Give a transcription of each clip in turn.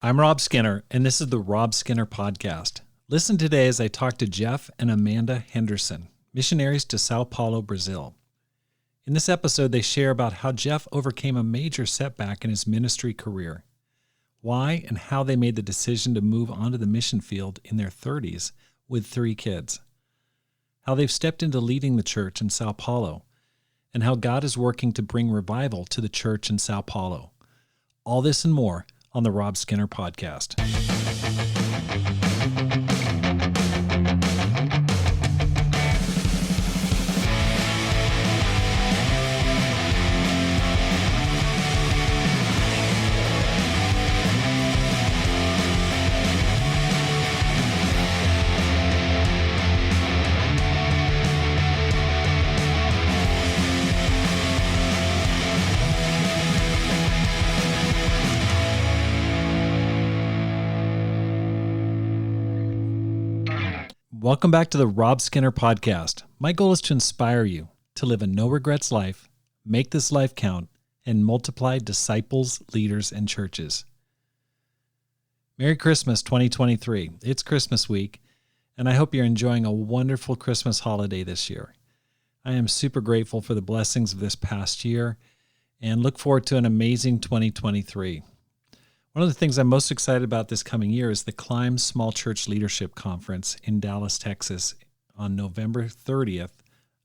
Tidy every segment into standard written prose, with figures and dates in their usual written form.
I'm Rob Skinner, and this is the Rob Skinner Podcast. Listen today as I talk to Jeff and Amanda Henderson, missionaries to Sao Paulo, Brazil. In this episode, they share about how Jeff overcame a major setback in his ministry career, why and how they made the decision to move onto the mission field in their 30s with 3 kids, how they've stepped into leading the church in Sao Paulo, and how God is working to bring revival to the church in Sao Paulo. All this and more on the Rob Skinner Podcast. Welcome back to the Rob Skinner Podcast. My goal is to inspire you to live a no-regrets life, make this life count, and multiply disciples, leaders, and churches. Merry Christmas 2023. It's Christmas week, and I hope you're enjoying a wonderful Christmas holiday this year. I am super grateful for the blessings of this past year and look forward to an amazing 2023. One of the things I'm most excited about this coming year is the Climb Small Church Leadership Conference in Dallas, Texas on November 30th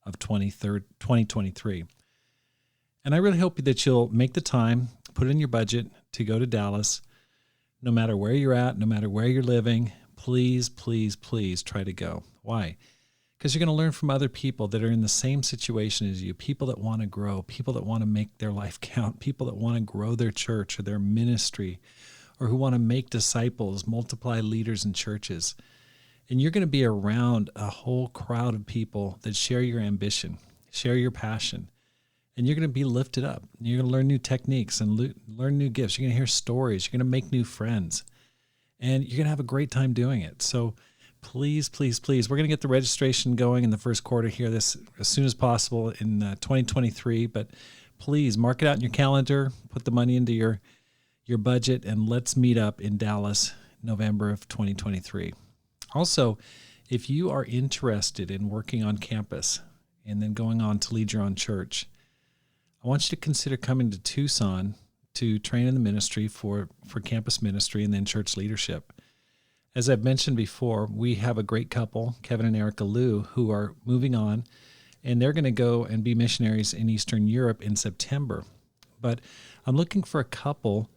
of 2023. And I really hope that you'll make the time, put it in your budget to go to Dallas. No matter where you're at, no matter where you're living, please, please, please try to go. Why? Because you're going to learn from other people that are in the same situation as you, people that want to grow, people that want to make their life count, people that want to grow their church or their ministry, or who want to make disciples, multiply leaders in churches. And you're going to be around a whole crowd of people that share your ambition, share your passion, and you're going to be lifted up. You're going to learn new techniques and learn new gifts. You're going to hear stories. You're going to make new friends, and you're going to have a great time doing it. So please, please, please, we're going to get the registration going in the first quarter here as soon as possible in 2023. But please mark it out in your calendar, put the money into your budget, and let's meet up in Dallas, November of 2023. Also, if you are interested in working on campus and then going on to lead your own church, I want you to consider coming to Tucson to train in the ministry for campus ministry and then church leadership. As I've mentioned before, we have a great couple, Kevin and Erica Liu, who are moving on, and they're going to go and be missionaries in Eastern Europe in September. But I'm looking for a couple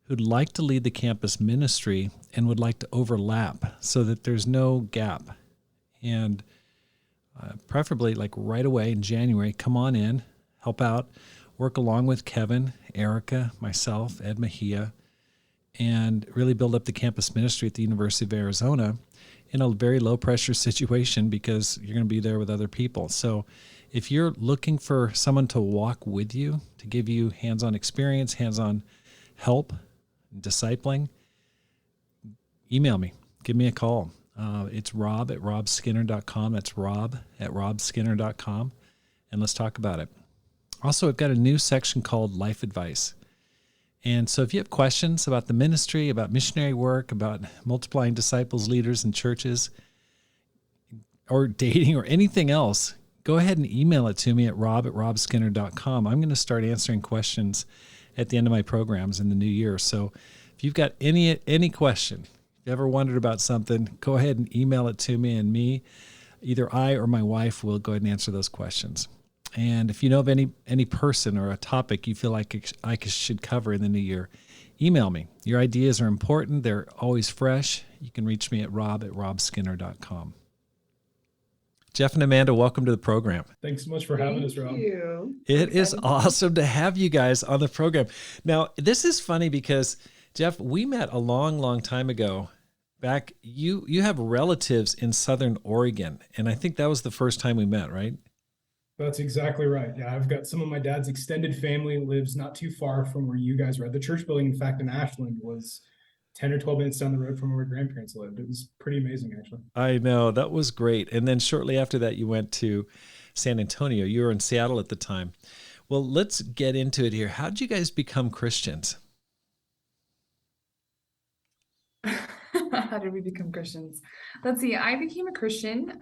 who'd like to lead the campus ministry and would like to overlap so that there's no gap. And preferably like right away in January, come on in, help out, work along with Kevin, Erica, myself, Ed Mejia, and really build up the campus ministry at the University of Arizona in a very low-pressure situation because you're going to be there with other people. So if you're looking for someone to walk with you, to give you hands-on experience, hands-on help, discipling, email me. Give me a call. It's rob@robskinner.com. That's rob@robskinner.com, and let's talk about it. Also, I've got a new section called Life Advice. And so if you have questions about the ministry, about missionary work, about multiplying disciples, leaders, and churches, or dating or anything else, go ahead and email it to me at rob@robskinner.com. I'm going to start answering questions at the end of my programs in the new year. So if you've got any question, if you ever wondered about something, go ahead and email it to me, and either I or my wife will go ahead and answer those questions. And if you know of any person or a topic you feel like I should cover in the new year, email me. Your ideas are important. They're always fresh. You can reach me at rob@robskinner.com. Jeff and Amanda, welcome to the program. Thanks so much for having us, Rob. Thank you. It is awesome to have you guys on the program. Now, this is funny because, Jeff, we met a long, long time ago. Back, you have relatives in Southern Oregon, and I think that was the first time we met, right? That's exactly right. Yeah, I've got some of my dad's extended family lives not too far from where you guys were at. The church building, in fact, in Ashland was 10 or 12 minutes down the road from where my grandparents lived. It was pretty amazing, actually. I know. That was great. And then shortly after that, you went to San Antonio. You were in Seattle at the time. Well, let's get into it here. How did you guys become Christians? How did we become Christians? Let's see. I became a Christian.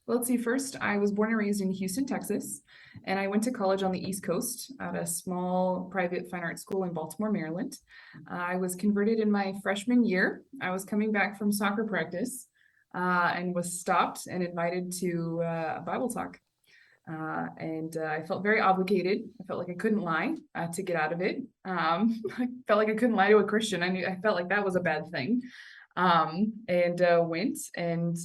Let's see. First, I was born and raised in Houston, Texas, and I went to college on the East Coast at a small private fine arts school in Baltimore, Maryland. I was converted in my freshman year. I was coming back from soccer practice and was stopped and invited to a Bible talk. And I felt very obligated. I felt like I couldn't lie to get out of it. I felt like I couldn't lie to a Christian. I felt like that was a bad thing. And went and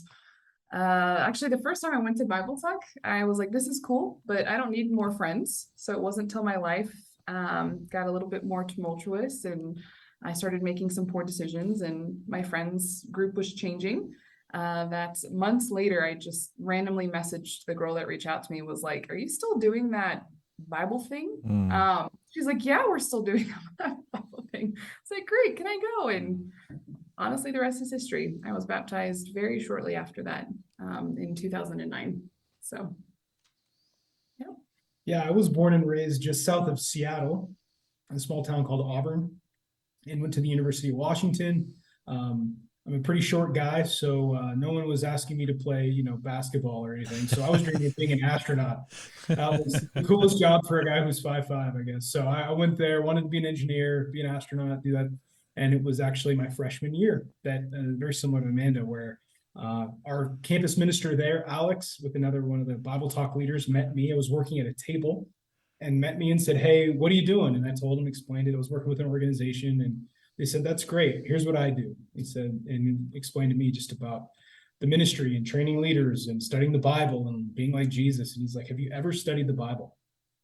actually the first time I went to Bible talk, I was like, this is cool, but I don't need more friends. So it wasn't until my life got a little bit more tumultuous and I started making some poor decisions and my friends group was changing. That months later, I just randomly messaged the girl that reached out to me, was like, are you still doing that Bible thing? She's like, yeah, we're still doing that Bible thing. It's like, great, can I go? And honestly, the rest is history. I was baptized very shortly after that in 2009. So, yeah. Yeah, I was born and raised just south of Seattle, a small town called Auburn, and went to the University of Washington. I'm a pretty short guy, so no one was asking me to play, basketball or anything. So I was dreaming of being an astronaut. That was the coolest job for a guy who's 5'5", I guess. So I went there, wanted to be an engineer, be an astronaut, do that. And it was actually my freshman year that very similar to Amanda, where our campus minister there, Alex, with another one of the Bible talk leaders, met me. I was working at a table and met me and said, hey, what are you doing? And I told him, explained it. I was working with an organization and they said, that's great. Here's what I do. He said, and explained to me just about the ministry and training leaders and studying the Bible and being like Jesus. And he's like, have you ever studied the Bible?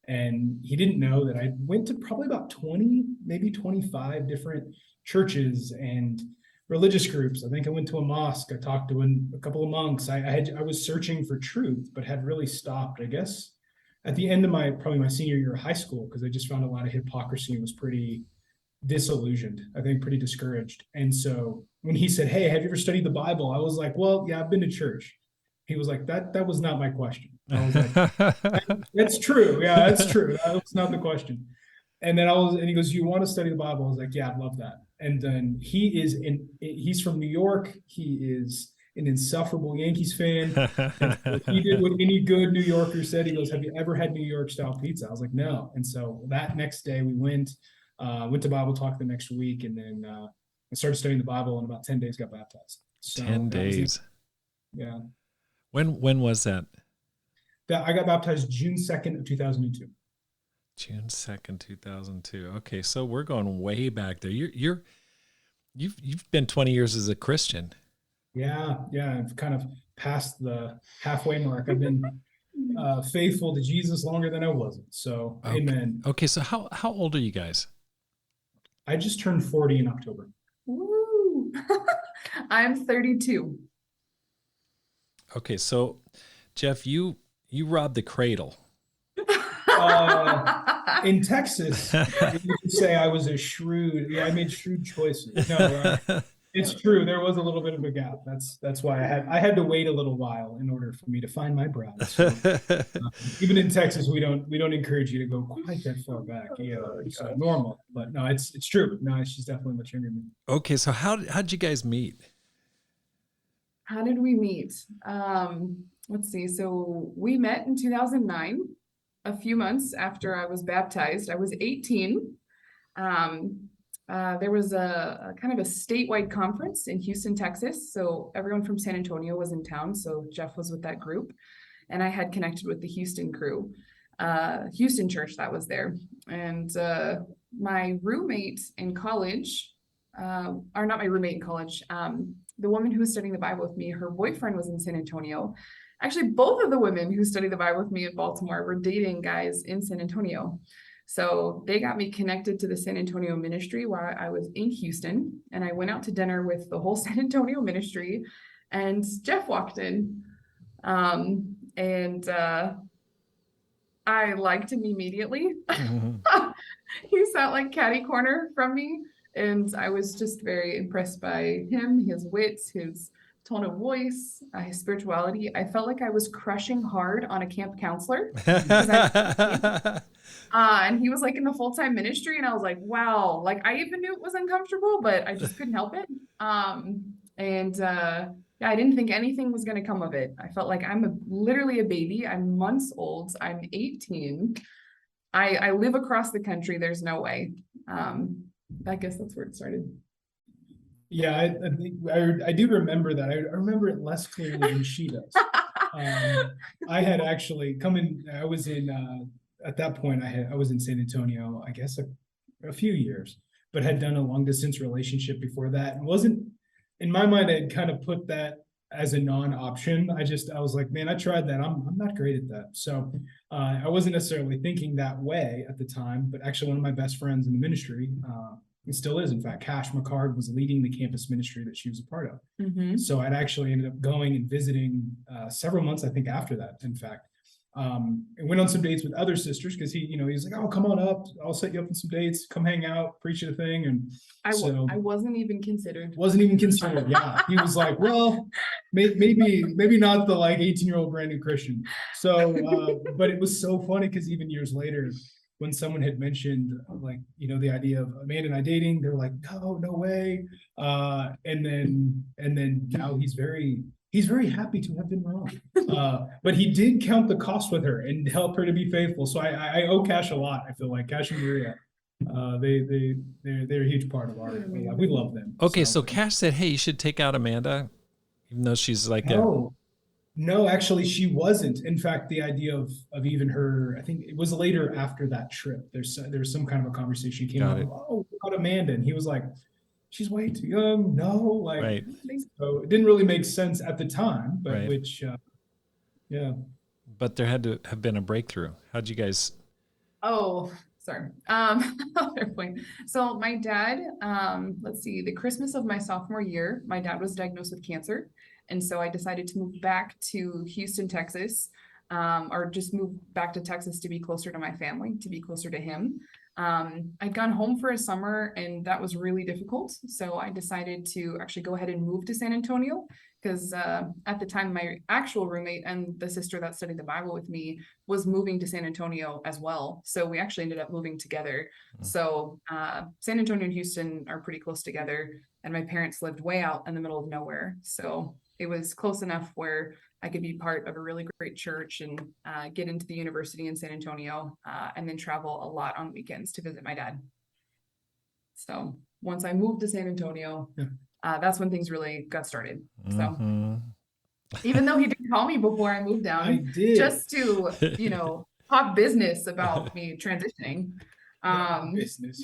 And he didn't know that I went to probably about 20, maybe 25 different churches and religious groups. I think I went to a mosque. I talked to a couple of monks. I was searching for truth, but had really stopped, I guess, at the end of probably my senior year of high school, because I just found a lot of hypocrisy and was pretty disillusioned, I think pretty discouraged. And so when he said, hey, have you ever studied the Bible? I was like, well, yeah, I've been to church. He was like, that was not my question. I was like, that's true. Yeah, that's true. That was not the question. And then and he goes, you want to study the Bible? I was like, yeah, I'd love that. And then he's from New York. He is an insufferable Yankees fan. So he did what any good New Yorker said. He goes, have you ever had New York style pizza? I was like, no. And so that next day we went to Bible talk the next week, and then I started studying the Bible, and about 10 days got baptized. So 10 days. Yeah. When was that? I got baptized June 2nd of 2002. June 2nd, 2002. Okay, so we're going way back there. You've been 20 years as a Christian. Yeah, I've kind of passed the halfway mark. I've been faithful to Jesus longer than I wasn't. So, okay. Amen. Okay, so how old are you guys? I just turned 40 in October. Woo! I'm 32. Okay, so Jeff, you robbed the cradle. In Texas, you could say I was I made shrewd choices. No, it's true. There was a little bit of a gap. That's why I had to wait a little while in order for me to find my bride. So, even in Texas, we don't encourage you to go quite that far back. It's normal, but no, it's true. No, she's definitely much younger than me. Okay, so how'd you guys meet? How did we meet? Let's see. So we met in 2009, a few months after I was baptized. I was 18. There was a kind of a statewide conference in Houston, Texas. So everyone from San Antonio was in town. So Jeff was with that group, and I had connected with the Houston crew, Houston church that was there. And my roommate in college, or not my roommate in college, the woman who was studying the Bible with me, her boyfriend was in San Antonio. Actually, both of the women who studied the Bible with me in Baltimore were dating guys in San Antonio. So they got me connected to the San Antonio ministry while I was in Houston. And I went out to dinner with the whole San Antonio ministry, and Jeff walked in. And I liked him immediately. Mm-hmm. He sat like catty corner from me. And I was just very impressed by him, his wits, his tone of voice, his spirituality. I felt like I was crushing hard on a camp counselor. And he was like in the full-time ministry, and I was like, wow, like I even knew it was uncomfortable, but I just couldn't help it. Yeah, I didn't think anything was going to come of it. I felt like literally a baby. I'm months old. I'm 18. I live across the country. There's no way. I guess that's where it started. Yeah, I think I do remember that. I remember it less clearly than she does. I had actually I was in at that point I was in San Antonio, I guess a few years, but had done a long distance relationship before that, and wasn't, in my mind, I had kind of put that as a non-option. I was like, man, I tried that. I'm not great at that. So I wasn't necessarily thinking that way at the time, but actually one of my best friends in the ministry, it still is, in fact, Cash McCard, was leading the campus ministry that she was a part of. Mm-hmm. So I'd actually ended up going and visiting several months, I think, after that, in fact. And went on some dates with other sisters because he's like, oh, come on up. I'll set you up on some dates. Come hang out, preach the thing. And I wasn't even considered. Wasn't even considered. Yeah. He was like, well, maybe not the like 18-year-old brand new Christian. So, but it was so funny because even years later, when someone had mentioned like, the idea of Amanda and I dating, they're like, no way. And then now he's very happy to have been wrong. But he did count the cost with her and help her to be faithful. So I owe Cash a lot. I feel like Cash and Maria, they're a huge part of our life. We love them. Okay. So Cash said, hey, you should take out Amanda, even though she's like No, actually, she wasn't. In fact, the idea of even her, I think it was later after that trip. There's some kind of a conversation came up. Oh, what about Amanda? And he was like, she's way too young. No, like, right. So it didn't really make sense at the time, but right. Yeah. But there had to have been a breakthrough. How'd you guys? Oh, sorry. Point. So my dad, let's see, the Christmas of my sophomore year, my dad was diagnosed with cancer. And so I decided to move back to Houston, Texas, or just move back to Texas to be closer to my family, to be closer to him. I'd gone home for a summer and that was really difficult. So I decided to actually go ahead and move to San Antonio because at the time, my actual roommate and the sister that studied the Bible with me was moving to San Antonio as well. So we actually ended up moving together. Mm-hmm. So San Antonio and Houston are pretty close together. And my parents lived way out in the middle of nowhere. So it was close enough where I could be part of a really great church and get into the university in San Antonio and then travel a lot on weekends to visit my dad. So once I moved to San Antonio, that's when things really got started. So even though he didn't call me before I moved down, I did. Just to, talk business about me transitioning. Business.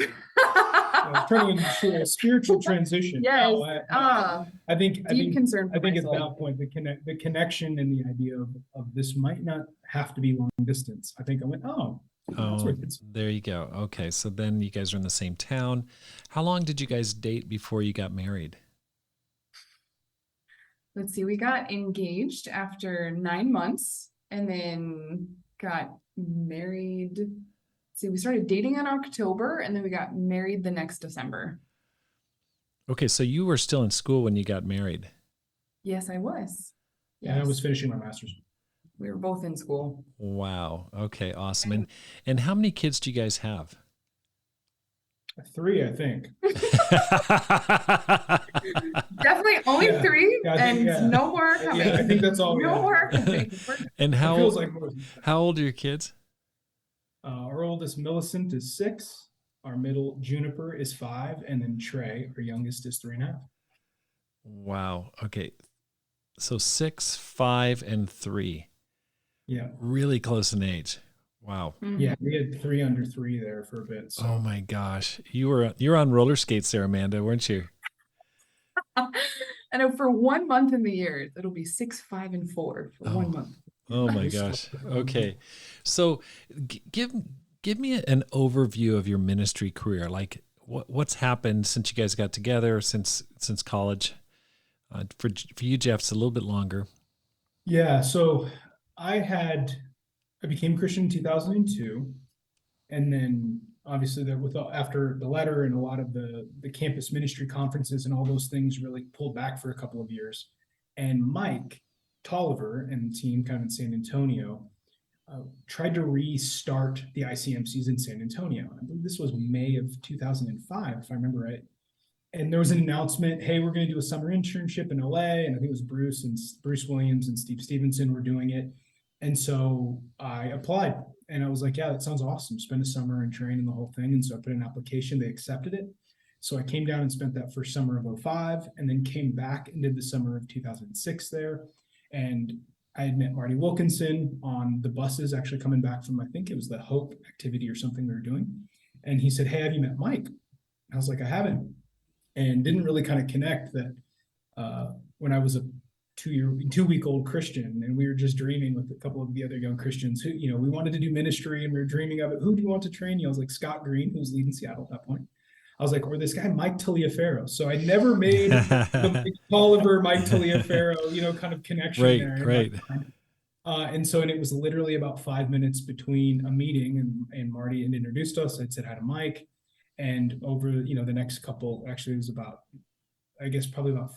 Turning into a spiritual transition. Yes. I think concern. I think at that point, the connection and the idea of this might not have to be long distance. I think I went, there you go. Okay, so then you guys are in the same town. How long did you guys date before you got married? Let's see, we got engaged after 9 months and then got married. See, we started dating in October and then we got married the next December. Okay, so you were still in school when you got married. Yes, I was. Yeah, I was finishing my master's. We were both in school. Wow. Okay, awesome. And how many kids do you guys have? 3, I think. Definitely only 3, and no more coming. Yeah, I think that's all. No more coming. And how old are your kids? Our oldest Millicent is 6. Our middle Juniper is 5, and then Trey, our youngest, is 3.5. Wow. Okay. So 6, 5, and 3. Yeah. Really close in age. Wow. Mm-hmm. Yeah, we had 3 under 3 there for a bit. So. Oh my gosh. You were on roller skates there, Amanda, weren't you? And for 1 month in the year, it'll be 6, 5, and 4 for 1 month. Oh my gosh. Okay. So give me an overview of your ministry career. Like what's happened since you guys got together, since college? For you, Jeff, it's a little bit longer. Yeah. So I became Christian in 2002. And then obviously after the letter and a lot of the campus ministry conferences and all those things really pulled back for a couple of years. And Mike Tolliver and the team kind of in San Antonio tried to restart the ICMCs in San Antonio. I believe this was May of 2005, if I remember right. and there was an announcement, hey, we're going to do a summer internship in LA. And I think it was Bruce Williams and Steve Stevenson were doing it. And so I applied and I was like, yeah, that sounds awesome. Spend a summer and train and the whole thing. And so I put in an application, they accepted it. So I came down and spent that first summer of 2005 and then came back and did the summer of 2006 there. And I had met Marty Wilkinson on the buses actually coming back from, I think it was the Hope activity or something they were doing. And he said, hey, have you met Mike? I was like, I haven't. And didn't really kind of connect that when I was a 2-week-old Christian and we were just dreaming with a couple of the other young Christians who, we wanted to do ministry and we were dreaming of it. Who do you want to train? I was like Scott Green, who was leading Seattle at that point. I was like, or this guy, Mike Taliaferro. So I never made the Mike Tolliver, Mike Taliaferro, kind of connection there. Right. And it was literally about 5 minutes between a meeting and Marty had introduced us. I'd said hi to Mike. And over, the next couple, actually it was about, I guess probably about,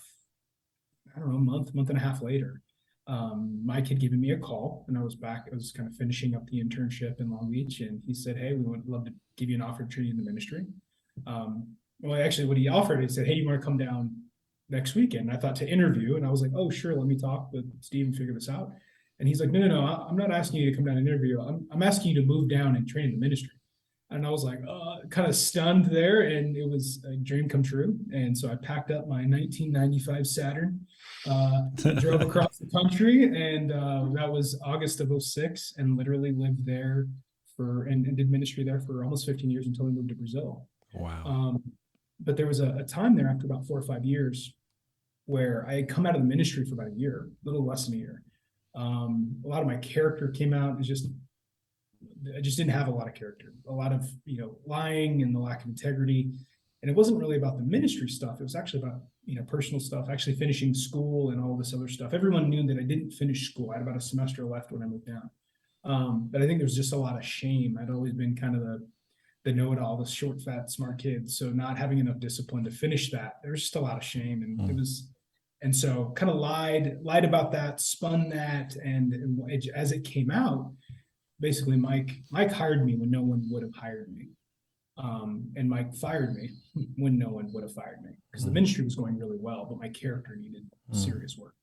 I don't know, month and a half later, Mike had given me a call and I was back. I was kind of finishing up the internship in Long Beach. And he said, hey, we would love to give you an offer to train you in the ministry. Actually what he offered, he said, hey, you want to come down next weekend? I thought to interview. And I was like, oh, sure. Let me talk with Steve and figure this out. And he's like, no, I'm not asking you to come down and interview. I'm asking you to move down and train in the ministry. And I was like, kind of stunned there. And it was a dream come true. And so I packed up my 1995 Saturn, drove across the country. And that was August of 2006 and literally lived there and did ministry there for almost 15 years until we moved to Brazil. Wow. But there was a time there after about 4 or 5 years where I had come out of the ministry for about a year, a little less than a year. A lot of my character came out. I just didn't have a lot of character, a lot of, lying and the lack of integrity. And it wasn't really about the ministry stuff. It was actually about, personal stuff, actually finishing school and all this other stuff. Everyone knew that I didn't finish school. I had about a semester left when I moved down. But I think there was just a lot of shame. I'd always been kind of the know-it-all, the short, fat, smart kid. So not having enough discipline to finish that, there was just a lot of shame. And so kind of lied about that, spun that. And as it came out, basically Mike hired me when no one would have hired me. And Mike fired me when no one would have fired me because the ministry was going really well, but my character needed serious work.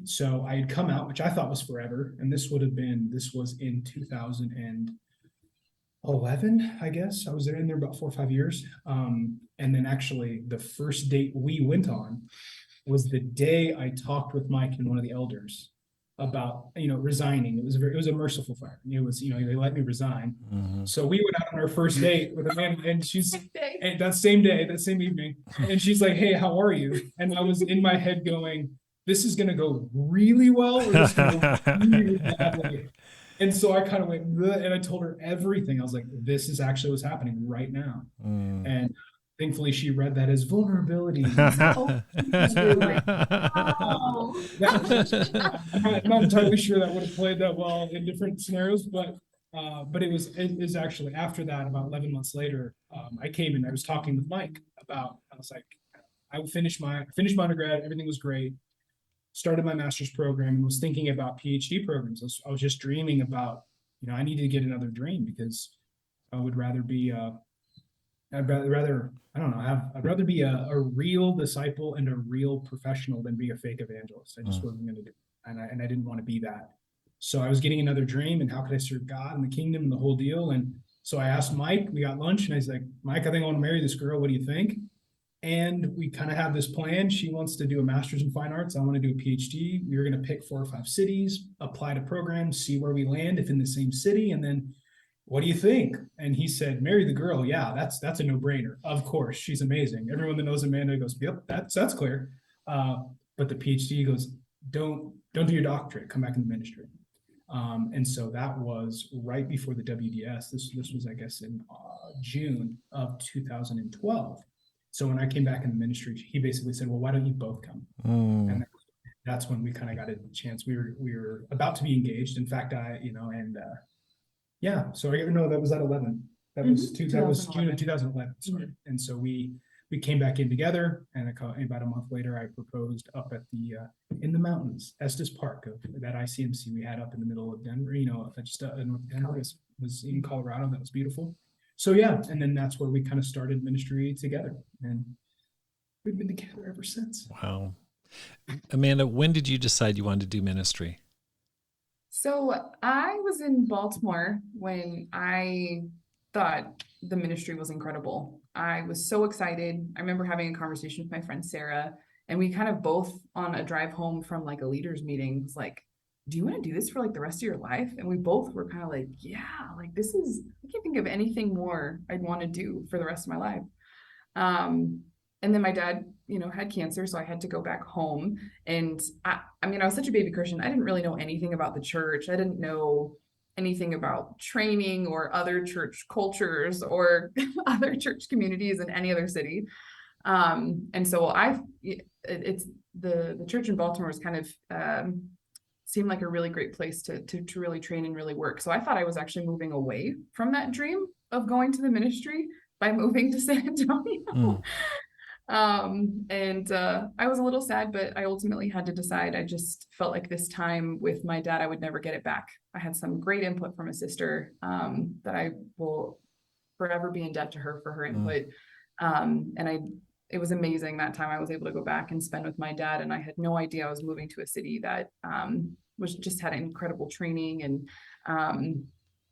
So I had come out, which I thought was forever. And this was in 2011, I guess. I was in there about 4 or 5 years. And then actually the first date we went on was the day I talked with Mike and one of the elders about, resigning. It was a merciful fire. It was, they let me resign. Mm-hmm. So we went out on our first date with Amanda and that same evening. And she's like, hey, how are you? And I was in my head going, this is going to go really well or this is going to go really badly. And so I kind of went, and I told her everything. I was like, this is actually what's happening right now. And thankfully she read that as vulnerability. I'm not entirely sure that would have played that well in different scenarios, but it was actually after that, about 11 months later, I came and I was talking with Mike I was like, I finished my undergrad, everything was great. Started my master's program and was thinking about PhD programs. I was just dreaming about, I needed to get another dream because I would rather be, I'd rather be a real disciple and a real professional than be a fake evangelist. I just wasn't going to do it. And I didn't want to be that. So I was getting another dream and how could I serve God and the kingdom and the whole deal. And so I asked Mike, we got lunch and I was like, Mike, I think I want to marry this girl. What do you think? And we kind of have this plan. She wants to do a master's in fine arts. I want to do a PhD. We were going to pick 4 or 5 cities, apply to programs, see where we land, if in the same city. And then, what do you think? And he said, marry the girl. Yeah, that's a no-brainer. Of course, she's amazing. Everyone that knows Amanda goes, yep, that's clear. But the PhD goes, don't do your doctorate. Come back in the ministry. And so that was right before the WDS. This was, I guess, in June of 2012. So when I came back in the ministry, he basically said, well, why don't you both come? And that's when we kind of got a chance. We were about to be engaged. In fact, so that was at 11. That was June of 2011. Sorry. Mm-hmm. And so we came back in together, and about a month later, I proposed up at in the mountains, Estes Park of that ICMC we had up in the middle of Denver, just north of Denver was in Colorado. That was beautiful. So yeah, and then that's where we kind of started ministry together. And we've been together ever since. Wow. Amanda, when did you decide you wanted to do ministry? So I was in Baltimore when I thought the ministry was incredible. I was so excited. I remember having a conversation with my friend Sarah, and we kind of both on a drive home from like a leaders meeting was like, do you want to do this for like the rest of your life? And we both were kind of like, yeah, like this is, I can't think of anything more I'd want to do for the rest of my life. And then my dad, had cancer, so I had to go back home. And I mean, I was such a baby Christian. I didn't really know anything about the church. I didn't know anything about training or other church cultures or other church communities in any other city. And so it's the church in Baltimore is kind of seemed like a really great place to really train and really work. So I thought I was actually moving away from that dream of going to the ministry by moving to San Antonio. And I was a little sad, but I ultimately had to decide. I just felt like this time with my dad, I would never get it back. I had some great input from a sister that I will forever be in debt to her for her input. It was amazing that time I was able to go back and spend with my dad. And I had no idea I was moving to a city that was just had incredible training. And I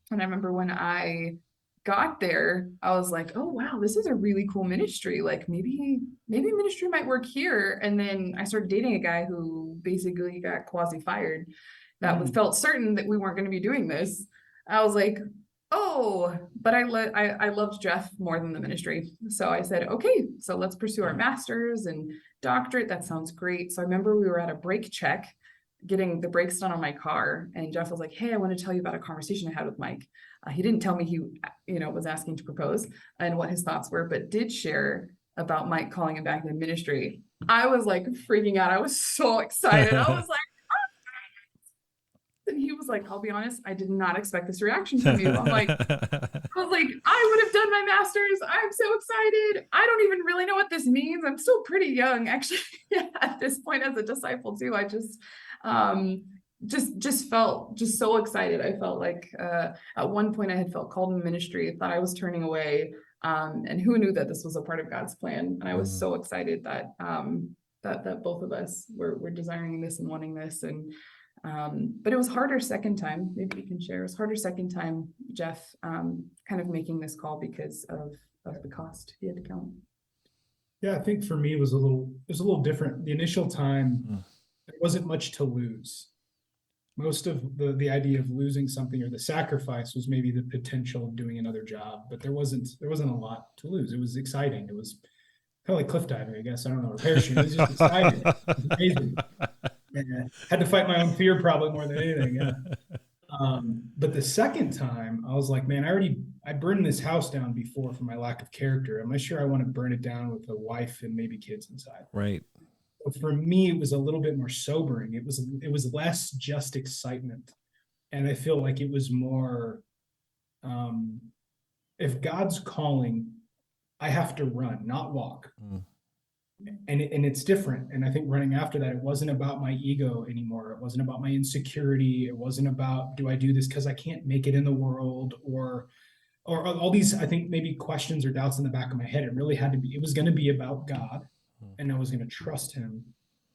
remember when I got there, I was like, oh wow, this is a really cool ministry. Like maybe ministry might work here. And then I started dating a guy who basically got quasi fired. That felt certain that we weren't going to be doing this. I was like, oh, but I loved Jeff more than the ministry. So I said, okay, so let's pursue our master's and doctorate. That sounds great. So I remember we were at a brake check getting the brakes done on my car, and Jeff was like, hey, I want to tell you about a conversation I had with Mike. He didn't tell me he was asking to propose and what his thoughts were, but did share about Mike calling him back in the ministry. I was like freaking out. I was so excited. I was like, and he was like, I'll be honest, I did not expect this reaction from you. I was like, I would have done my master's. I'm so excited. I don't even really know what this means. I'm still pretty young, actually, at this point as a disciple too. I just felt just so excited. I felt like at one point I had felt called in ministry, thought I was turning away, and who knew that this was a part of God's plan. And I was so excited that that both of us were desiring this and wanting this. And but it was harder second time. Maybe you can share. It was harder second time, Jeff, kind of making this call because of the cost he had to count. Yeah, I think for me it was a little different. The initial time, there wasn't much to lose. Most of the idea of losing something or the sacrifice was maybe the potential of doing another job, but there wasn't a lot to lose. It was exciting. It was kind of like cliff diving, I guess. I don't know, or parachute. It was just exciting. It was amazing. And had to fight my own fear probably more than anything. Yeah. But the second time, I was like, man, I burned this house down before for my lack of character. I'm not sure I want to burn it down with a wife and maybe kids inside. Right. For me, it was a little bit more sobering. It was less just excitement. And I feel like it was more, if God's calling, I have to run, not walk. And it's different. And I think running after that, it wasn't about my ego anymore. It wasn't about my insecurity. It wasn't about, do I do this because I can't make it in the world, or all these, I think, maybe questions or doubts in the back of my head. It really had to be, it was going to be about God, and I was going to trust him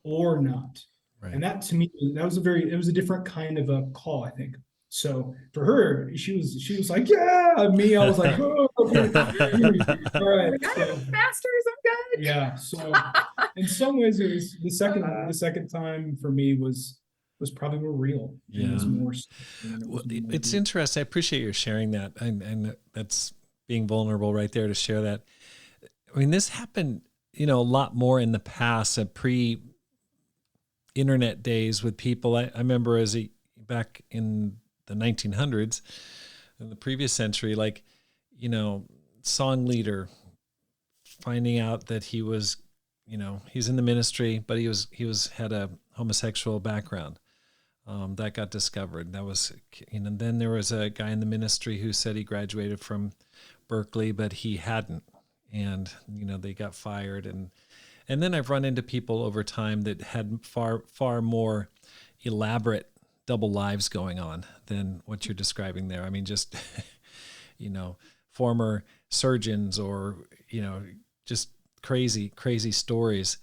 or not. Right. And that to me, it was a different kind of a call, I think. So for her, she was like, yeah. Me, I was like, oh, okay. All right. So, masters, I'm good. Yeah. So in some ways, it was the second time for me was probably more real. Yeah. It was more. It's interesting. I appreciate your sharing that, and that's being vulnerable right there to share that. I mean, this happened, a lot more in the past, pre-internet days with people. I remember back in the 1900s, in the previous century, song leader finding out that he was, he's in the ministry, but he had a homosexual background. That got discovered. That was, then there was a guy in the ministry who said he graduated from Berkeley, but he hadn't. And, they got fired. And then I've run into people over time that had far, far more elaborate double lives going on than what you're describing there. I mean, just, former surgeons or, just crazy stories.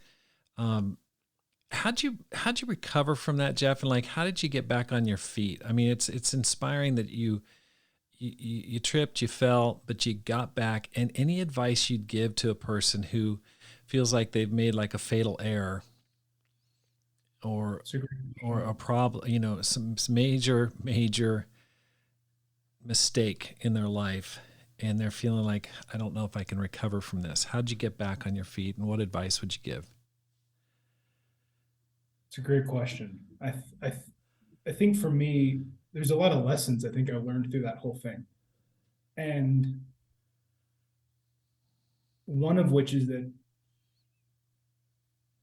How'd you recover from that, Jeff? And like, how did you get back on your feet? I mean, it's inspiring that you tripped, you fell, but you got back. And any advice you'd give to a person who feels like they've made like a fatal error or a problem, you know, some major mistake in their life, and they're feeling like, I don't know if I can recover from this. How'd you get back on your feet, and what advice would you give? It's a great question. I think for me, there's a lot of lessons I think I learned through that whole thing. And one of which is that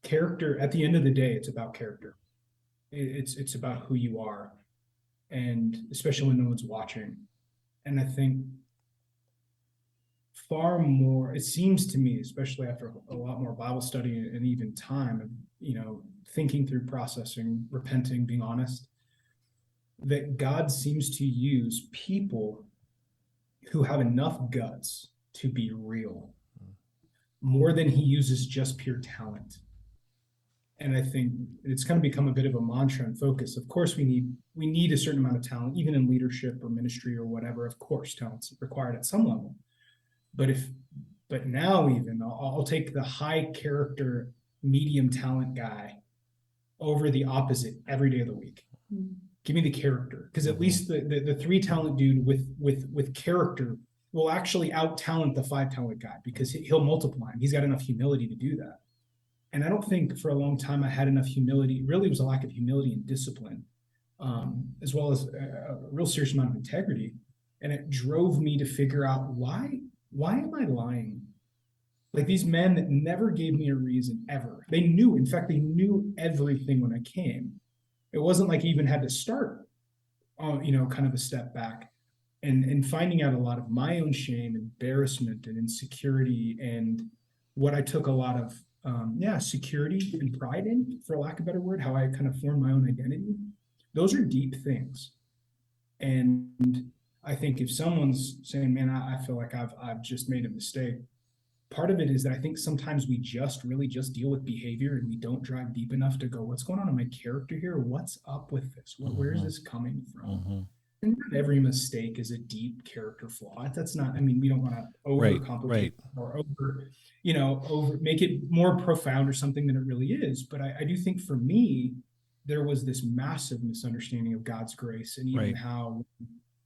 character, at the end of the day, it's about character. It's about who you are, and especially when no one's watching. And I think far more, it seems to me, especially after a lot more Bible study and even time of, you know, thinking through, processing, repenting, being honest, that God seems to use people who have enough guts to be real more than he uses just pure talent. And I think it's kind of become a bit of a mantra and focus. Of course, we need a certain amount of talent, even in leadership or ministry or whatever. Of course, talent's required at some level. But now even I'll take the high character, medium talent guy over the opposite every day of the week. Give me the character, because at least the 3 talent dude with character will actually out talent the 5 talent guy, because he'll multiply him. He's got enough humility to do that. And I don't think for a long time I had enough humility. Really, it was a lack of humility and discipline, as well as a real serious amount of integrity. And it drove me to figure out why am I lying? Like, these men that never gave me a reason ever. They knew, in fact, they knew everything when I came. It wasn't like I even had to start, kind of a step back, and finding out a lot of my own shame, embarrassment, and insecurity, and what I took a lot of security and pride in, for lack of a better word, how I kind of formed my own identity. Those are deep things. And I think if someone's saying, man, I feel like I've just made a mistake, part of it is that I think sometimes we really just deal with behavior, and we don't drive deep enough to go, what's going on in my character here? What's up with this? Where is this coming from? And not every mistake is a deep character flaw. That's not, I mean, we don't want to overcomplicate or over make it more profound or something than it really is. But I do think for me, there was this massive misunderstanding of God's grace, and even how,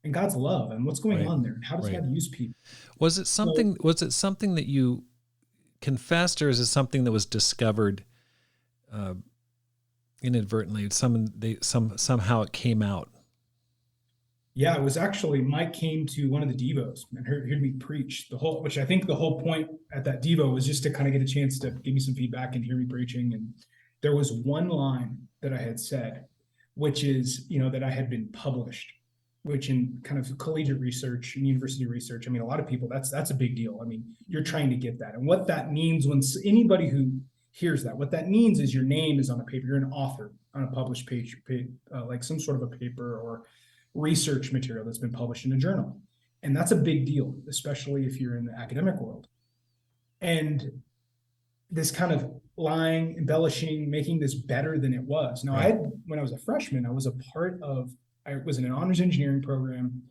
and God's love, and what's going on there, and how does God use people. Was it something that you confessed, or is it something that was discovered inadvertently? Somehow it came out. Yeah, it was actually, Mike came to one of the devos and heard me preach which I think the whole point at that devo was just to kind of get a chance to give me some feedback and hear me preaching. And there was one line that I had said, which is, that I had been published, which in kind of collegiate research and university research, I mean, a lot of people, that's a big deal. I mean, you're trying to get that. And what that means, when anybody who hears that, what that means is your name is on a paper. You're an author on a published page, like some sort of a paper or research material that's been published in a journal. And that's a big deal, especially if you're in the academic world. And this kind of lying, embellishing, making this better than it was. Now, when I was a freshman, I was in an honors engineering program,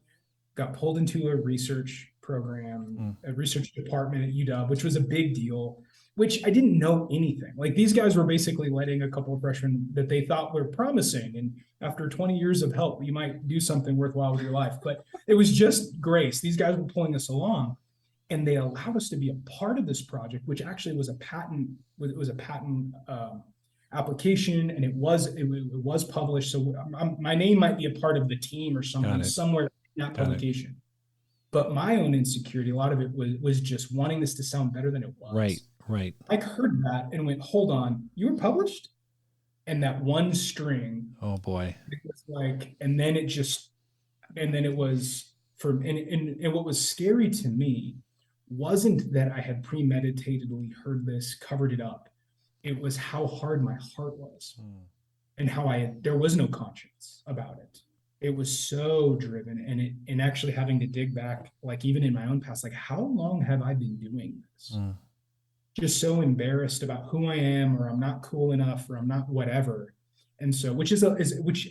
got pulled into a research program, a research department at UW, which was a big deal, which I didn't know anything. Like, these guys were basically letting a couple of freshmen that they thought were promising, and after 20 years of help, you might do something worthwhile with your life. But it was just grace. These guys were pulling us along, and they allowed us to be a part of this project, which actually was a patent. It was a patent application, and it was published. So my name might be a part of the team or something somewhere in that publication. But my own insecurity, a lot of it was just wanting this to sound better than it was. Right. I heard that and went, hold on, you were published? And that one string. Oh boy. It was like, and then it was and what was scary to me wasn't that I had premeditatedly heard this, covered it up. It was how hard my heart was, and how there was no conscience about it. It was so driven, and actually having to dig back, like even in my own past, like, how long have I been doing this? just so embarrassed about who I am, or I'm not cool enough, or I'm not whatever. And so, which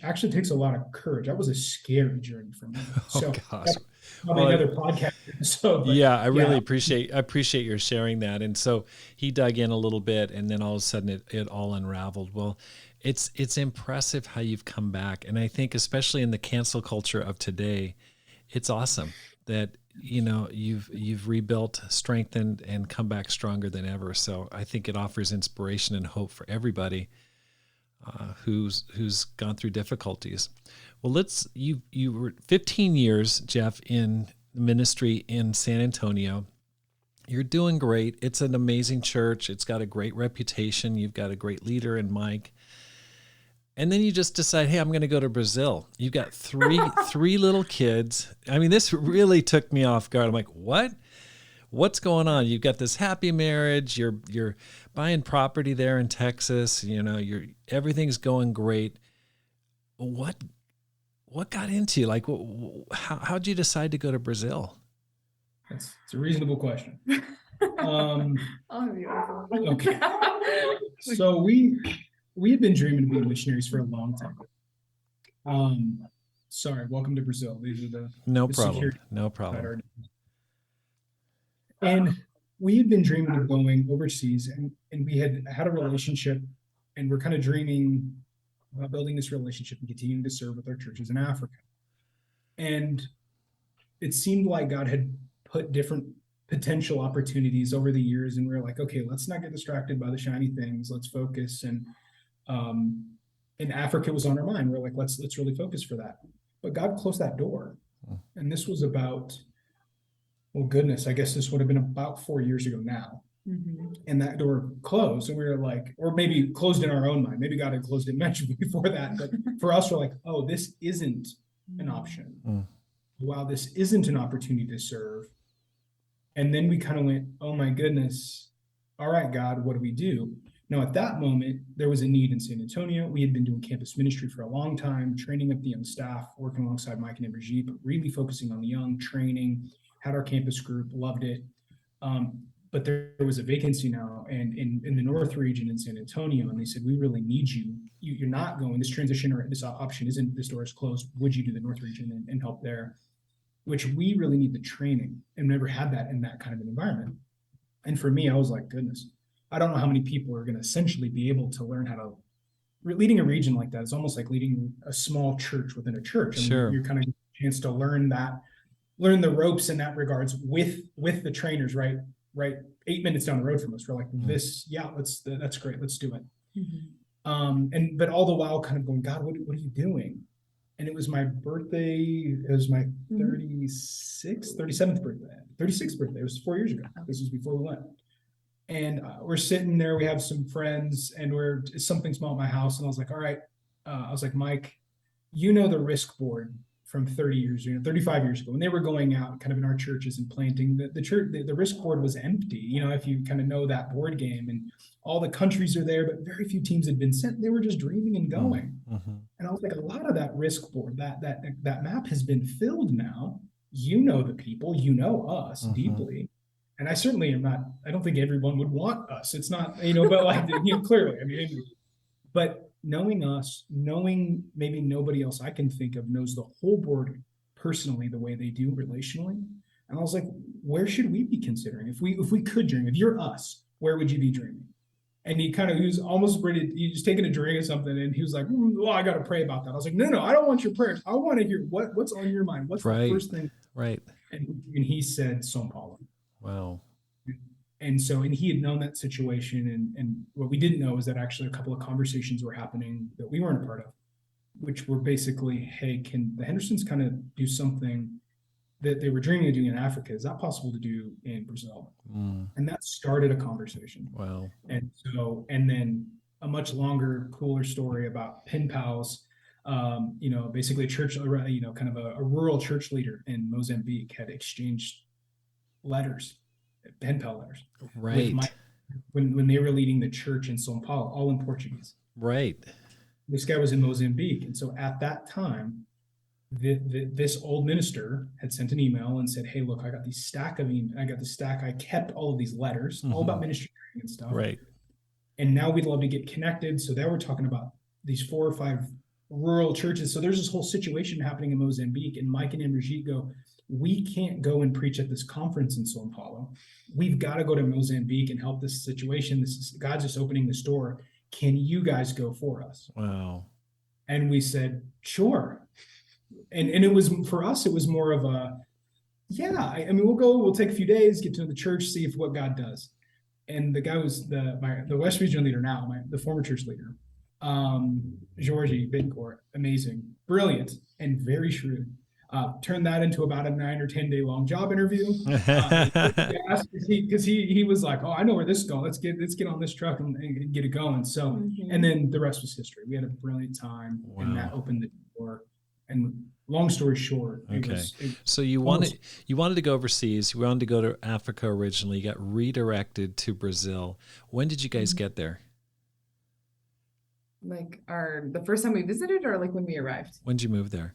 actually takes a lot of courage. That was a scary journey for me. Oh So gosh. that's probably Well, another podcast episode. But yeah, I really appreciate your sharing that. And so he dug in a little bit, and then all of a sudden it all unraveled. Well, it's impressive how you've come back. And I think especially in the cancel culture of today, it's awesome that, you know, you've rebuilt, strengthened, and come back stronger than ever. So I think it offers inspiration and hope for everybody who's gone through difficulties. Well, you were 15 years, Jeff, in ministry in San Antonio. You're doing great. It's an amazing church. It's got a great reputation. You've got a great leader in Mike. And then you just decide, hey, I'm going to go to Brazil. You've got three little kids. I mean, this really took me off guard. I'm like, what? What's going on? You've got this happy marriage. You're buying property there in Texas. You know, everything's going great. What got into you? Like, how'd you decide to go to Brazil? It's a reasonable question. I'll have you answer. Okay. So we had been dreaming to be missionaries for a long time. Sorry, welcome to Brazil. These are the No the problem. security No problem. And we had been dreaming of going overseas, and we had a relationship, and we're kind of dreaming about building this relationship and continuing to serve with our churches in Africa. And it seemed like God had put different potential opportunities over the years, and we were like, okay, let's not get distracted by the shiny things. Let's focus. And Africa was on our mind. We're like, let's really focus for that. But God closed that door, and this was about, well, goodness, I guess this would have been about 4 years ago now. Mm-hmm. And that door closed, and we were like, or maybe closed in our own mind. Maybe God had closed it much before that. But for us, we're like, oh, this isn't an option. Wow, this isn't an opportunity to serve. And then we kind of went, oh my goodness, all right, God, what do we do? Now, at that moment, there was a need in San Antonio. We had been doing campus ministry for a long time, training up the young staff, working alongside Mike and Brigitte, but really focusing on the young, training, had our campus group, loved it. But there was a vacancy now, and in the North region in San Antonio, and they said, we really need you. You're not going, this transition or this option isn't, this door is closed. Would you do the North region and help there? Which we really need the training, and never had that in that kind of an environment. And for me, I was like, goodness, I don't know how many people are going to essentially be able to learn how to, leading a region like that is almost like leading a small church within a church. And Sure. You're kind of getting a chance to learn the ropes in that regards with the trainers, right 8 minutes down the road from us. We're like, that's great. Let's do it. Mm-hmm. But all the while kind of going, God, what are you doing? And it was my birthday. It was my 37th birthday. It was 4 years ago. This was before we went. And we're sitting there. We have some friends, and it's something small at my house. And I was like, all right. I was like, Mike, you know the risk board from 35 years ago, when they were going out kind of in our churches and planting, the church, the risk board was empty. You know, if you kind of know that board game, and all the countries are there, but very few teams had been sent. They were just dreaming and going. And I was like, a lot of that risk board, that map has been filled now. You know the people, you know us deeply. And I certainly am not, I don't think everyone would want us. It's not, but like, clearly, I mean, but knowing us, knowing maybe nobody else I can think of knows the whole board personally the way they do relationally. And I was like, where should we be considering? If we could dream, if you're us, where would you be dreaming? And he was almost ready, he was taking a drink or something, and he was like, well, I got to pray about that. I was like, no, I don't want your prayers. I want to hear what's on your mind. What's the first thing? Right. And he said, São Paulo. Wow. And he had known that situation. And what we didn't know is that actually a couple of conversations were happening that we weren't a part of, which were basically, hey, can the Hendersons kind of do something that they were dreaming of doing in Africa? Is that possible to do in Brazil? And that started a conversation. Wow. And then a much longer, cooler story about pen pals. Basically a church, kind of a rural church leader in Mozambique had exchanged letters, pen pal letters. Right. When they were leading the church in São Paulo, all in Portuguese. Right. This guy was in Mozambique. And so at that time, this old minister had sent an email and said, hey, look, I got this stack. I kept all of these letters, all about ministry and stuff. Right. And now we'd love to get connected. So now we're talking about these 4 or 5 rural churches. So there's this whole situation happening in Mozambique, and Mike and Amberjit go, we can't go and preach at this conference in São Paulo. We've got to go to Mozambique and help this situation. God's just opening this door. Can you guys go for us? Wow. And we said, sure. And it was, for us, it was more of a, I mean, we'll take a few days, get to know the church, see what God does. And the guy was the West Region leader now, the former church leader, Georgie Bencourt, amazing, brilliant, and very shrewd. Turned that into about a 9 or 10 day long job interview. Because he was like, oh, I know where this is going. Let's get on this truck and get it going. So, and then the rest was history. We had a brilliant time, and that opened the door. And long story short, so you wanted to go overseas. You wanted to go to Africa originally. You got redirected to Brazil. When did you guys get there? Like the first time we visited, or like when we arrived? When did you move there?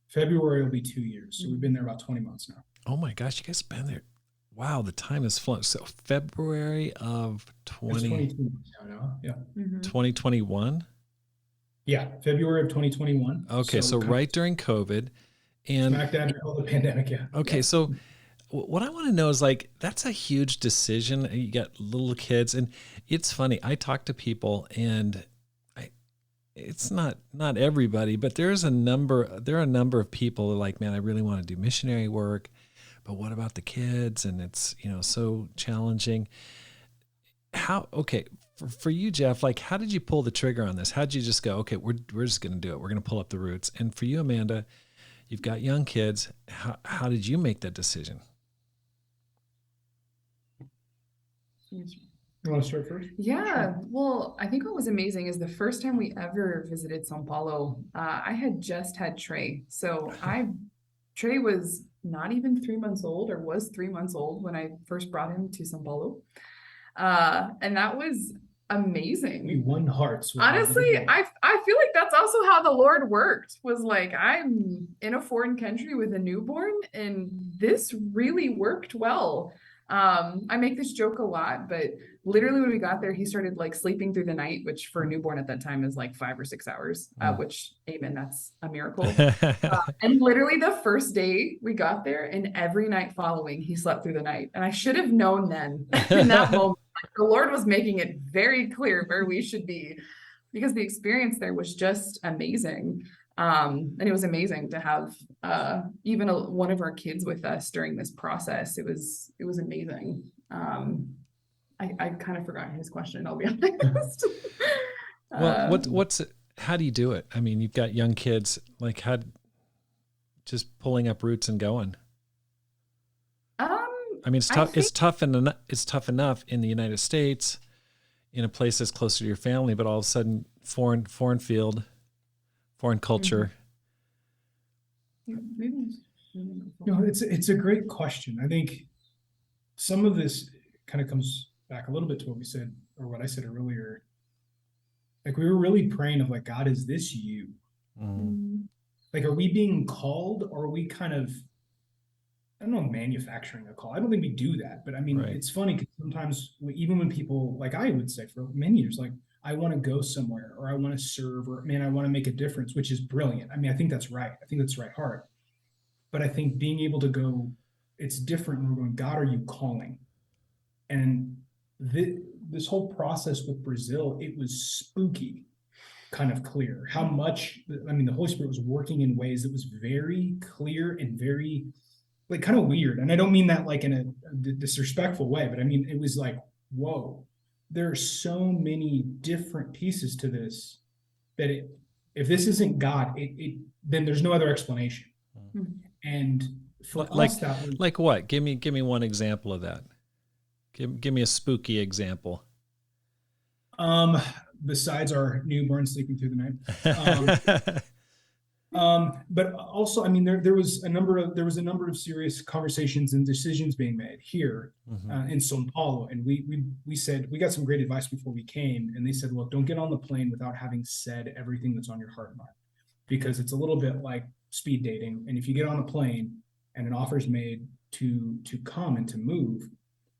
February will be 2 years. So we've been there about 20 months now. Oh my gosh, you guys have been there. Wow, the time has flown. So February of 2021? Yeah, February of 2021. Okay, so right during COVID. And smack dab in the pandemic, yeah. Okay, so what I want to know is, like, that's a huge decision. You got little kids, and it's funny. I talk to people, and it's not everybody, but there are a number of people who are like, man, I really want to do missionary work, but what about the kids? And it's, so challenging. For you, Jeff, like, how did you pull the trigger on this? How did you just go, okay, we're just going to do it. We're going to pull up the roots. And for you, Amanda, you've got young kids. How did you make that decision? You want to start first? Yeah. Well, I think what was amazing is the first time we ever visited São Paulo, I had just had Trey. So Trey was not even 3 months old, or was 3 months old when I first brought him to São Paulo. And that was amazing. We won hearts. Honestly, I feel like that's also how the Lord worked, was like, I'm in a foreign country with a newborn, and this really worked well. I make this joke a lot, but literally when we got there, he started like sleeping through the night, which for a newborn at that time is like 5 or 6 hours, which, amen, that's a miracle. And literally the first day we got there, and every night following, he slept through the night. And I should have known then in that moment, the Lord was making it very clear where we should be, because the experience there was just amazing. And it was amazing to have even one of our kids with us during this process. It was amazing. I kind of forgot his question, I'll be honest. Well, how do you do it? I mean, you've got young kids, like, just pulling up roots and going. I mean, it's tough. It's tough enough in the United States, in a place that's closer to your family, but all of a sudden, foreign field, foreign culture. No, it's a great question. I think some of this kind of comes back a little bit to what we said, or what I said earlier. Like, we were really praying of, like, God, is this you? Like, are we being called, or are we kind of, I don't know, manufacturing a call? I don't think we do that. But I mean, It's funny because sometimes, even when people, like I would say for many years, like, I want to go somewhere, or I want to serve, or man, I want to make a difference, which is brilliant. I mean, I think that's right. I think that's the right heart. But I think being able to go, it's different when we're going, God, are you calling? And this whole process with Brazil, it was spooky, kind of clear how much, I mean, the Holy Spirit was working in ways that was very clear and very, like, kind of weird. And I don't mean that like in a disrespectful way, but I mean, it was like, whoa, there are so many different pieces to this that if this isn't God, then there's no other explanation. And for us, that was, like what? Give me one example of that. Give me a spooky example. Besides our newborn sleeping through the night. But also, I mean, there was a number of serious conversations and decisions being made here in São Paulo, and we said, we got some great advice before we came, and they said, look, don't get on the plane without having said everything that's on your heart and mind. because it's a little bit like speed dating. And if you get on a plane and an offer is made to come and to move,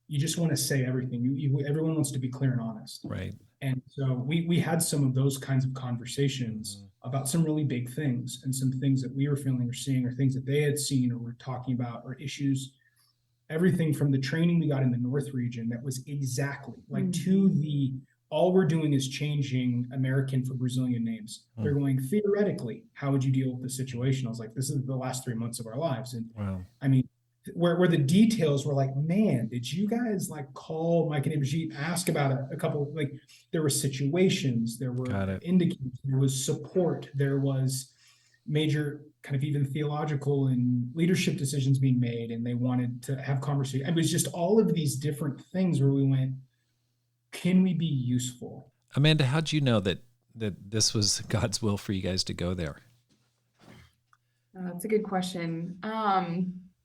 you just want to say everything. Everyone wants to be clear and honest. Right. And so we had some of those kinds of conversations about some really big things, and some things that we were feeling or seeing, or things that they had seen or were talking about, or issues. Everything from the training we got in the North region that was exactly like to the, all we're doing is changing American for Brazilian names. They're going, theoretically, how would you deal with the situation? I was like, this is the last 3 months of our lives. And Wow. I mean, where the details were like, man, did you guys like call Mike and Brigitte, ask about a couple, like there were situations, there were indicators, there was support, there was major kind of even theological and leadership decisions being made, and they wanted to have conversation. It was just all of these different things where we went, can we be useful? Amanda, how'd you know that this was God's will for you guys to go there? That's a good question.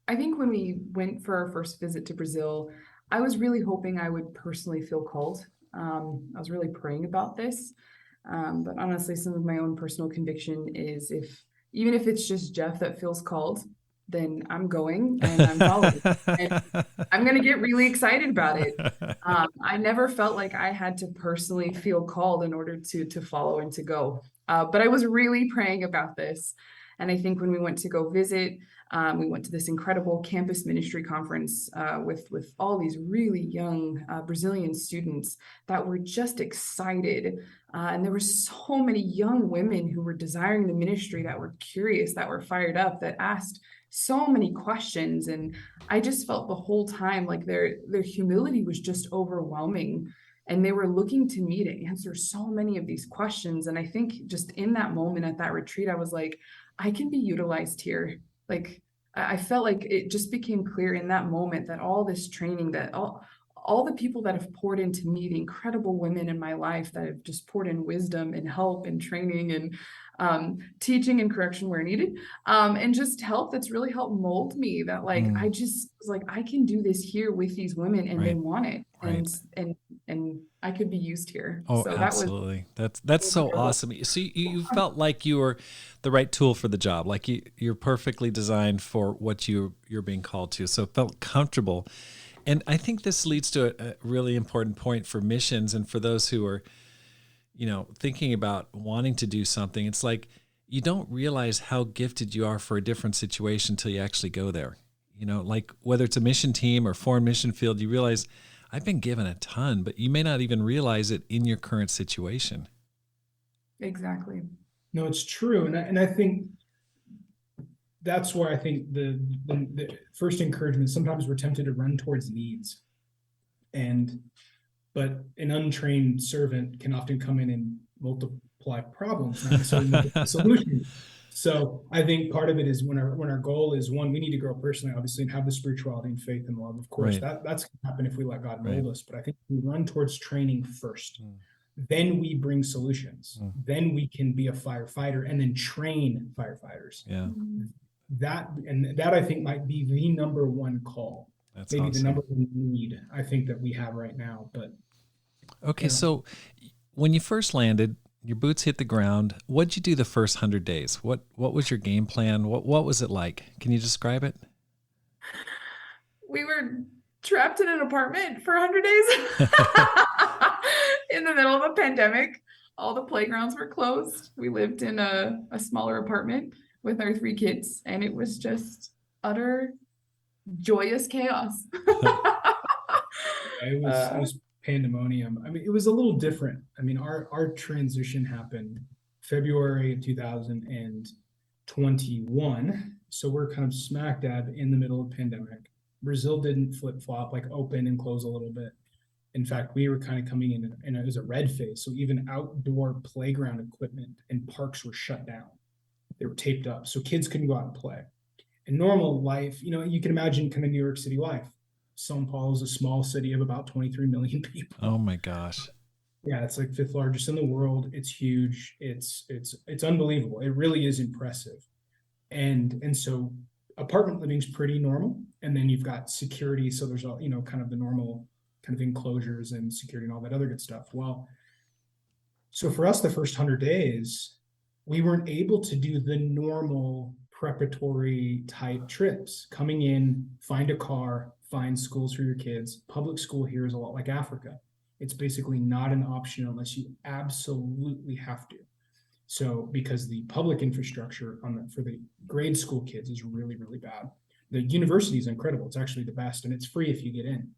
I think when we went for our first visit to Brazil, I was really hoping I would personally feel called. I was really praying about this. But honestly, some of my own personal conviction is even if it's just Jeff that feels called, then I'm going and I'm following. And I'm going to get really excited about it. I never felt like I had to personally feel called in order to follow and to go. But I was really praying about this. And I think when we went to go visit, we went to this incredible campus ministry conference with all these really young Brazilian students that were just excited. And there were so many young women who were desiring the ministry, that were curious, that were fired up, that asked so many questions. And I just felt the whole time like their humility was just overwhelming. And they were looking to me to answer so many of these questions. And I think just in that moment at that retreat, I was like, I can be utilized here. Like, I felt like it just became clear in that moment that all this training, that all the people that have poured into me, the incredible women in my life that have just poured in wisdom and help and training and teaching and correction where needed, and just help that's really helped mold me, that like I just was like, I can do this here with these women, and they want it, and I could be used here. Oh, so absolutely. That's so awesome. So you felt like you were the right tool for the job, like you're perfectly designed for what you're being called to. So it felt comfortable. And I think this leads to a really important point for missions and for those who are, thinking about wanting to do something. It's like you don't realize how gifted you are for a different situation until you actually go there. Like whether it's a mission team or foreign mission field, you realize I've been given a ton, but you may not even realize it in your current situation. Exactly. No, it's true. And I think that's where I think the first encouragement, sometimes we're tempted to run towards needs. But an untrained servant can often come in and multiply problems, not necessarily solutions. So I think part of it is when our goal is, one, we need to grow personally, obviously, and have the spirituality and faith and love. Of course, that's going to happen if we let God mold us. But I think we run towards training first. Then we bring solutions. Then we can be a firefighter and then train firefighters. Yeah. That I think might be the number one call. That's maybe awesome. the number one need I think that we have right now. But okay, so when you first landed, your boots hit the ground. What'd you do the first 100 days? What was your game plan? What was it like? Can you describe it? We were trapped in an apartment for 100 days in the middle of a pandemic. All the playgrounds were closed. We lived in a smaller apartment with our 3 kids, and it was just utter joyous chaos. It was pandemonium. I mean, it was a little different. I mean, our transition happened February of 2021. So we're kind of smack dab in the middle of pandemic. Brazil didn't flip flop, like open and close a little bit. In fact, we were kind of coming in and it was a red phase. So even outdoor playground equipment and parks were shut down. They were taped up. So kids couldn't go out and play. In normal life, you can imagine kind of New York City life. São Paulo is a small city of about 23 million people. Oh my gosh. Yeah, it's like 5th largest in the world. It's huge. It's unbelievable. It really is impressive. And so apartment living is pretty normal. And then you've got security. So there's all, kind of the normal kind of enclosures and security and all that other good stuff. Well, so for us, the first 100 days, we weren't able to do the normal preparatory type trips. Coming in, find a car, find schools for your kids. Public school here is a lot like Africa. It's basically not an option unless you absolutely have to. So because the public infrastructure for the grade school kids is really, really bad. The university is incredible. It's actually the best, and it's free if you get in.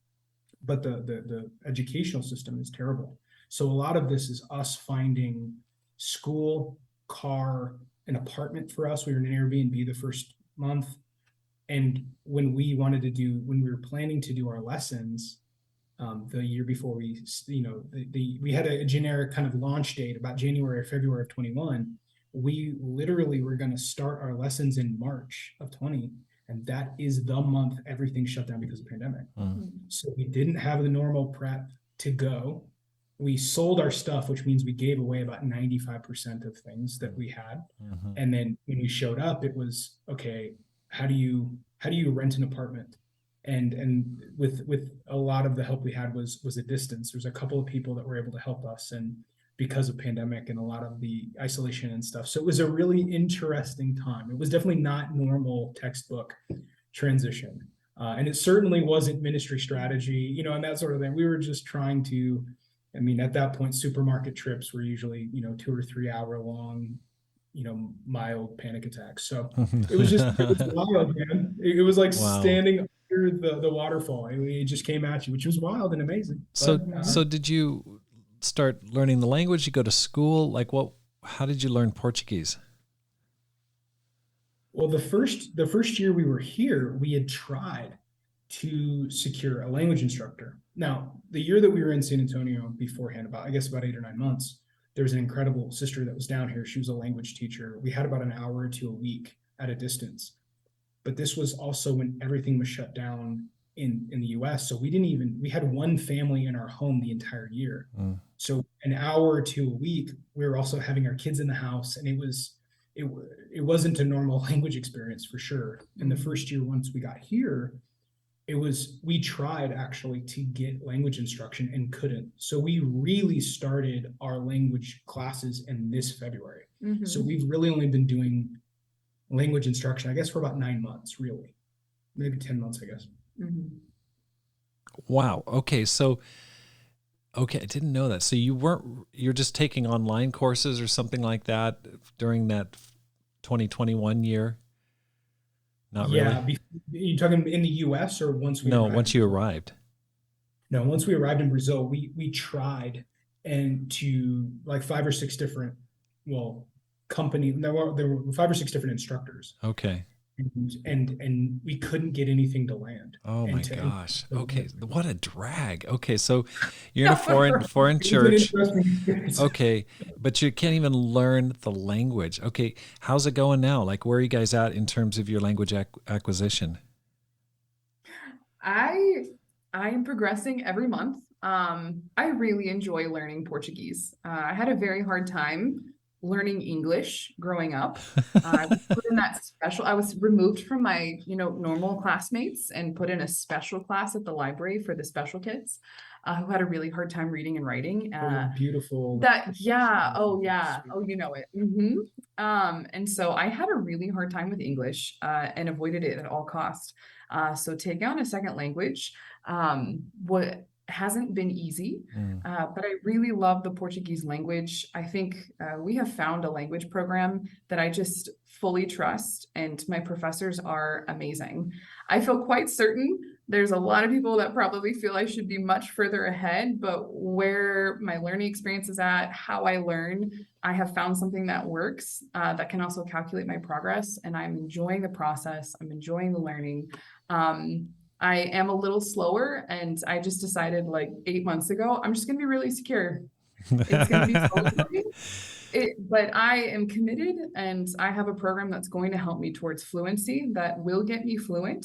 But the educational system is terrible. So a lot of this is us finding school, car, an apartment for us. We were in an Airbnb the first month. And when we were planning to do our lessons, the year before we had a generic kind of launch date about January or February of 21. We literally were going to start our lessons in March of 20. And that is the month everything shut down because of the pandemic. So we didn't have the normal prep to go. We sold our stuff, which means we gave away about 95% of things that we had. And then when we showed up, it was, okay, how do you rent an apartment? And with a lot of the help we had was a distance. There's a couple of people that were able to help us, and because of pandemic and a lot of the isolation and stuff. So it was a really interesting time. It was definitely not normal textbook transition. And it certainly wasn't ministry strategy, and that sort of thing. We were just trying to, at that point, supermarket trips were usually, 2 or 3 hour long, mild panic attacks. So it was wild, man. It was like standing under the waterfall. It just came at you, which was wild and amazing. So did you start learning the language? You go to school? How did you learn Portuguese? Well, the first year we were here, we had tried to secure a language instructor. Now, the year that we were in San Antonio beforehand, about 8 or 9 months, there was an incredible sister that was down here. She was a language teacher. We had about an hour or two a week at a distance. But this was also when everything was shut down in the US. So we had one family in our home the entire year. So an hour or two a week, we were also having our kids in the house, and it wasn't a normal language experience for sure. And the first year, once we got here, we tried actually to get language instruction and couldn't. So we really started our language classes in this February. So we've really only been doing language instruction, I guess, for about 9 months, really. Maybe 10 months, I guess. Wow. Okay. I didn't know that. So you're just taking online courses or something like that during that 2021 year? Not really? Yeah. You talking in the US or once we arrived? Once you arrived. No, once we arrived in Brazil, we tried to 5 or 6 different, company. There were 5 or 6 different instructors. Okay. And we couldn't get anything to land. Oh my gosh. Okay. What a drag. Okay. So you're in a foreign church. Okay. But you can't even learn the language. Okay. How's it going now? Where are you guys at in terms of your language acquisition? I am progressing every month. I really enjoy learning Portuguese. I had a very hard time learning English growing up. I was put in I was removed from my, normal classmates and put in a special class at the library for the special kids who had a really hard time reading and writing. Beautiful. Oh, you know it. And so I had a really hard time with English and avoided it at all costs. So taking on a second language, hasn't been easy, but I really love the Portuguese language. I think we have found a language program that I just fully trust, and my professors are amazing. I feel quite certain there's a lot of people that probably feel I should be much further ahead, but where my learning experience is at, how I learn, I have found something that works, that can also calculate my progress, and I'm enjoying the process. I'm enjoying the learning. I am a little slower, and I just decided 8 months ago, I'm just going to be really secure. It's going to be slow for me. But I am committed, and I have a program that's going to help me towards fluency that will get me fluent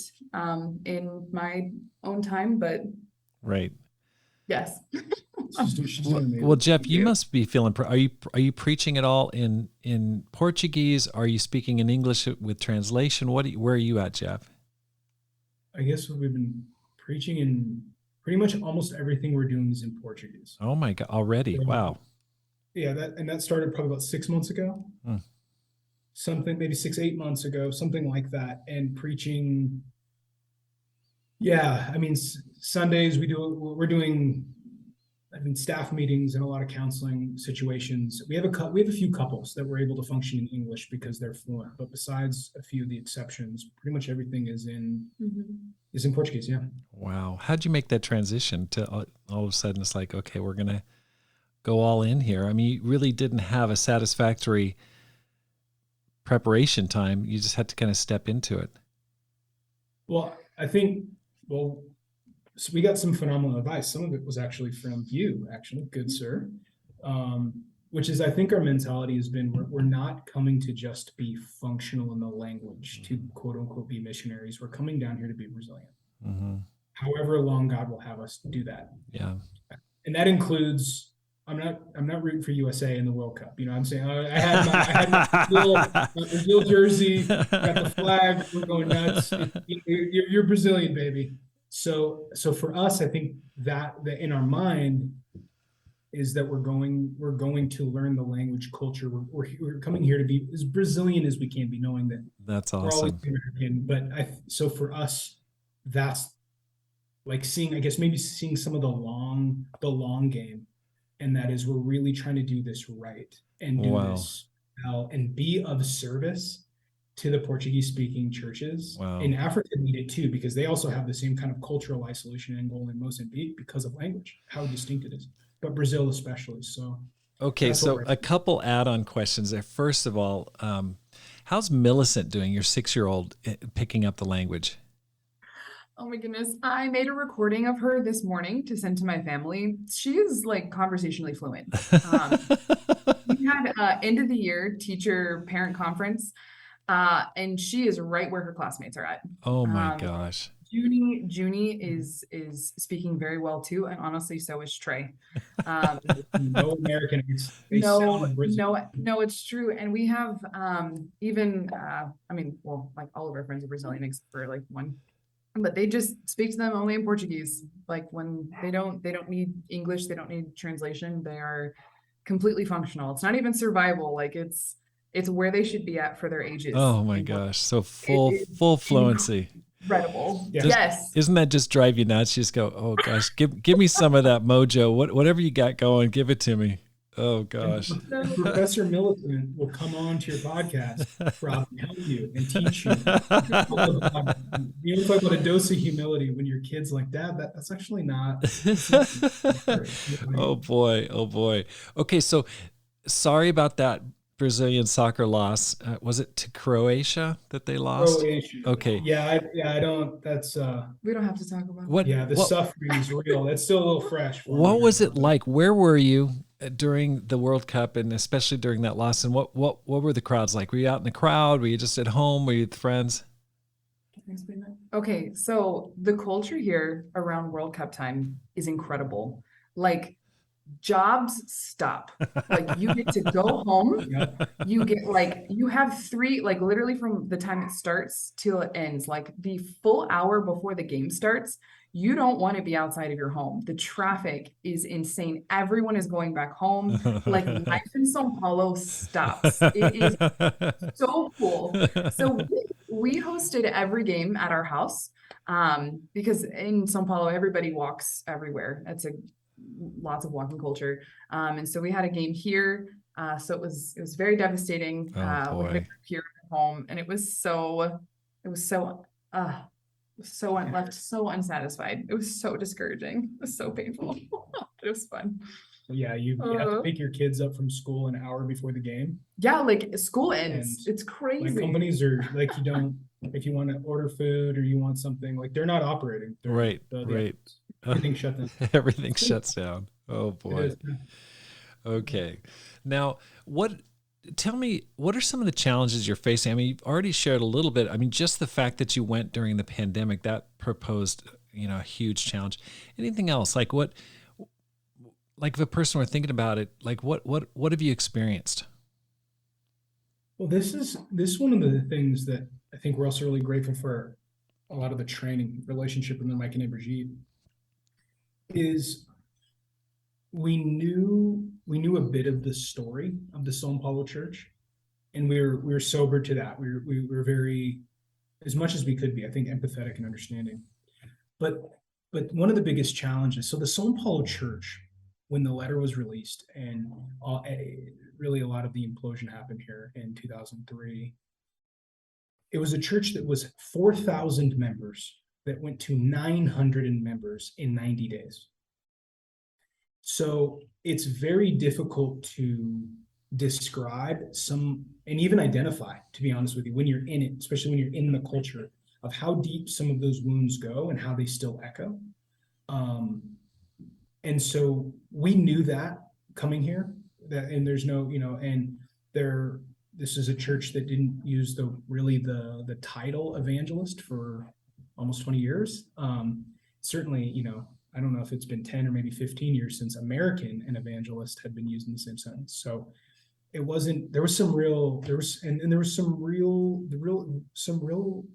in my own time. But right. Yes. Well, Jeff, you must be feeling. Are you preaching at all in Portuguese? Are you speaking in English with translation? Where are you at, Jeff? I guess we've been preaching in pretty much almost everything we're doing is in Portuguese. Oh my God, already. Wow. Yeah, that started probably about 6 months ago. Something, maybe 8 months ago, something like that. And preaching. Yeah, I mean, Sundays we're doing, I mean, staff meetings and a lot of counseling situations. We have a few couples that were able to function in English because they're fluent, but besides a few of the exceptions, pretty much everything is in Portuguese. Yeah. Wow. How'd you make that transition to all of a sudden it's like, okay, we're going to go all in here? I mean, you really didn't have a satisfactory preparation time. You just had to kind of step into it. Well, I think, so we got some phenomenal advice. Some of it was actually from you, actually, good sir. Which is, I think our mentality has been, we're not coming to just be functional in the language to quote unquote be missionaries. We're coming down here to be Brazilian. However long God will have us do that. Yeah. And that includes, I'm not rooting for USA in the World Cup. You know what I'm saying? I had my Brazil jersey, got the flag, we're going nuts. You're Brazilian, baby. So for us, I think that in our mind is that we're going to learn the language, culture. We're coming here to be as Brazilian as we can be, knowing that that's awesome. We're always American. But so for us, that's like maybe seeing some of the long game, and that is we're really trying to do this right and do this well and be of service to the Portuguese-speaking churches. In Africa need it too, because they also have the same kind of cultural isolation in Angola and Mozambique because of language, how distinct it is. But Brazil especially. So okay, so a couple add-on questions there. First of all, how's Millicent doing, your 6-year-old, picking up the language? Oh my goodness. I made a recording of her this morning to send to my family. She is like conversationally fluent. We had end of the year teacher parent conference, and she is right where her classmates are at. Oh my gosh. Junie is speaking very well too, and honestly, so is Trey. No American. No, it's true. And we have even I mean, well, like all of our friends are Brazilian except for like one, but they just speak to them only in Portuguese. Like when they don't need English, they don't need translation. They are completely functional. It's not even survival. Like it's where they should be at for their ages. Oh my gosh. So full fluency. Incredible. Yeah. Yes. Isn't that just drive you nuts? You just go, oh gosh, give me some of that mojo. Whatever you got going, give it to me. Oh gosh. Professor Millicent will come on to your podcast, Rob, and help you and teach you. You talk about a dose of humility when your kid's like, Dad, that's actually not. Oh boy. Okay, so sorry about that Brazilian soccer loss. Was it to Croatia that they lost? Croatia. Okay. Yeah, I don't. That's we don't have to talk about what. Yeah, the suffering is real. It's still a little fresh. What was it like? Where were you during the World Cup, and especially during that loss? And what were the crowds like? Were you out in the crowd? Were you just at home? Were you with friends? Can I explain that? Okay, so the culture here around World Cup time is incredible. Like, jobs stop. Like, you get to go home. You get you have 3, like literally from the time it starts till it ends, like the full hour before the game starts, you don't want to be outside of your home. The traffic is insane. Everyone is going back home. Like, life in São Paulo stops. It is so cool. So we hosted every game at our house, because in São Paulo, everybody walks everywhere. It's lots of walking culture. And so we had a game here. So it was very devastating. We had a group here at home, and it was so left so unsatisfied. It was so discouraging. It was so painful. It was fun. Yeah, you have to pick your kids up from school an hour before the game. Yeah, like school ends. It's crazy. Like, companies are like, you don't, if you want to order food or you want something, like they're not operating. Right. Everything shut down. Everything shuts down. Oh boy. Okay. Now, tell me, what are some of the challenges you're facing? I mean, you've already shared a little bit. I mean, just the fact that you went during the pandemic, that proposed, a huge challenge. Anything else? Like if a person were thinking about it, like what have you experienced? Well, this is one of the things that I think we're also really grateful for. A lot of the training relationship with Mike and Brigitte is we knew a bit of the story of the São Paulo church, and we were sober to that. We were very, as much as we could be, I think, empathetic and understanding. But one of the biggest challenges, so the São Paulo church, when the letter was released, and really a lot of the implosion happened here in 2003, it was a church that was 4,000 members that went to 900 members in 90 days. So it's very difficult to describe some and even identify, to be honest with you, when you're in it, especially when you're in the culture, of how deep some of those wounds go and how they still echo. And so we knew that coming here, that, and there's no, and this is a church that didn't use the title evangelist for almost 20 years. Certainly, I don't know if it's been 10 or maybe 15 years since American and evangelist had been used in the same sentence. So it wasn't, there was some real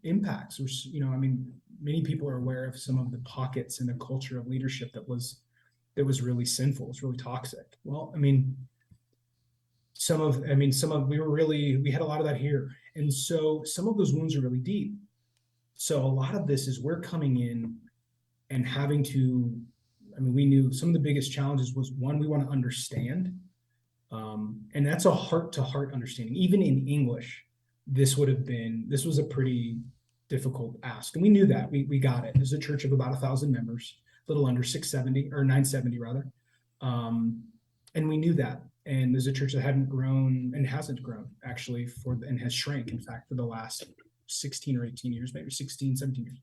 impacts. Many people are aware of some of the pockets in the culture of leadership that was really sinful. It's really toxic. Well, we had a lot of that here. And so some of those wounds are really deep. So a lot of this is we're coming in and having to, we knew some of the biggest challenges was, one, we want to understand. And that's a heart-to-heart understanding. Even in English, this was a pretty difficult ask. And we knew that, we got it. There's a church of about 1,000 members, a little under 670 or 970 rather. And we knew that. And there's a church that hadn't grown and hasn't grown actually and has shrank, in fact, for the last 16 or 18 years, maybe 16, 17 years.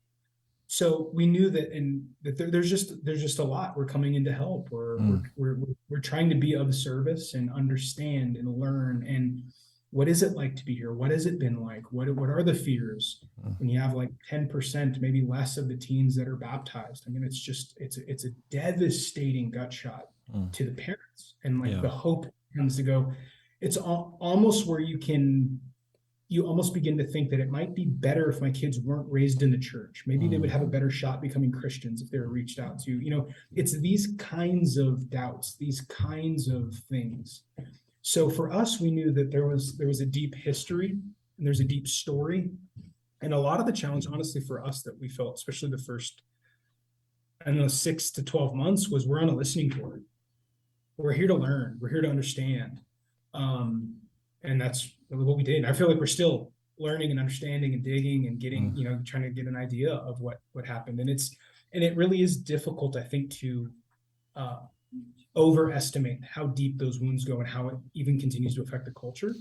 So we knew that, and that there's just a lot. We're coming in to help. We're trying to be of service and understand and learn. And what is it like to be here? What has it been like? What are the fears when you have like 10%, maybe less of the teens that are baptized? It's a devastating gut shot to the parents, and the hope comes to go. It's almost where you almost begin to think that it might be better if my kids weren't raised in the church. Maybe they would have a better shot becoming Christians if they were reached out to. It's these kinds of doubts, these kinds of things. So for us, we knew that there was a deep history and there's a deep story. And a lot of the challenge, honestly, for us that we felt, especially the first, 6 to 12 months, was we're on a listening tour. We're here to learn. We're here to understand. And that's what we did. And I feel like we're still learning and understanding and digging and getting, trying to get an idea of what happened. And it really is difficult, I think, to overestimate how deep those wounds go and how it even continues to affect the culture.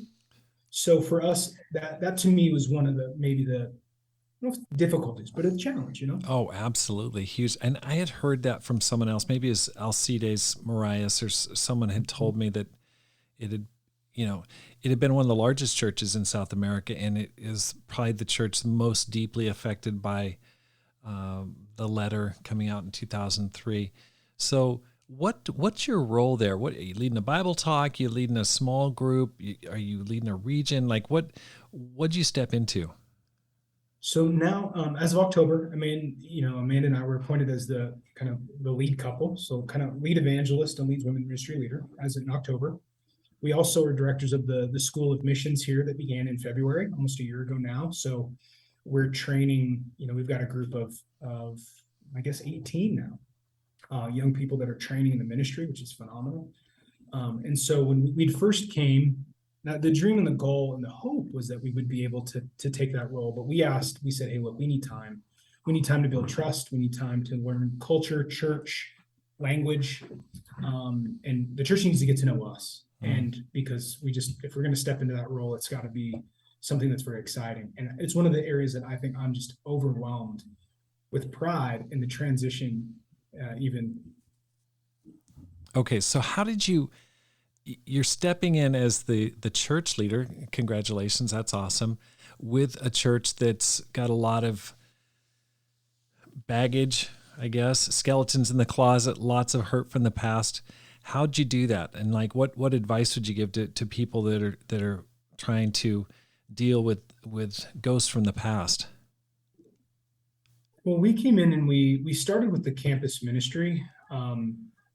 So for us, that to me was one of the difficulties, but a challenge, Oh, absolutely. Huge. And I had heard that from someone else, maybe it's Alcides Marias, or someone had told me that it had been one of the largest churches in South America, and it is probably the church most deeply affected by the letter coming out in 2003. So what's your role there? What are you leading a Bible talk? You leading a small group? Are you leading a region? Like what'd you step into? So now, as of October, Amanda and I were appointed as the kind of the lead couple. So kind of lead evangelist and lead women ministry leader as in October. We also are directors of the School of Missions here that began in February, almost a year ago now. So we're training, we've got a group of I guess 18 now, young people that are training in the ministry, which is phenomenal. And so when we first came, now the dream and the goal and the hope was that we would be able to take that role. But we said, hey, look, we need time. We need time to build trust. We need time to learn culture, church, language. And the church needs to get to know us. And because if we're going to step into that role, it's got to be something that's very exciting. And it's one of the areas that I think I'm just overwhelmed with pride in the transition, even. Okay. So how did you're stepping in as the church leader. Congratulations. That's awesome. With a church that's got a lot of baggage, I guess, skeletons in the closet, lots of hurt from the past. How'd you do that? And what advice would you give to people that are trying to deal with ghosts from the past? Well, we came in and we started with the campus ministry.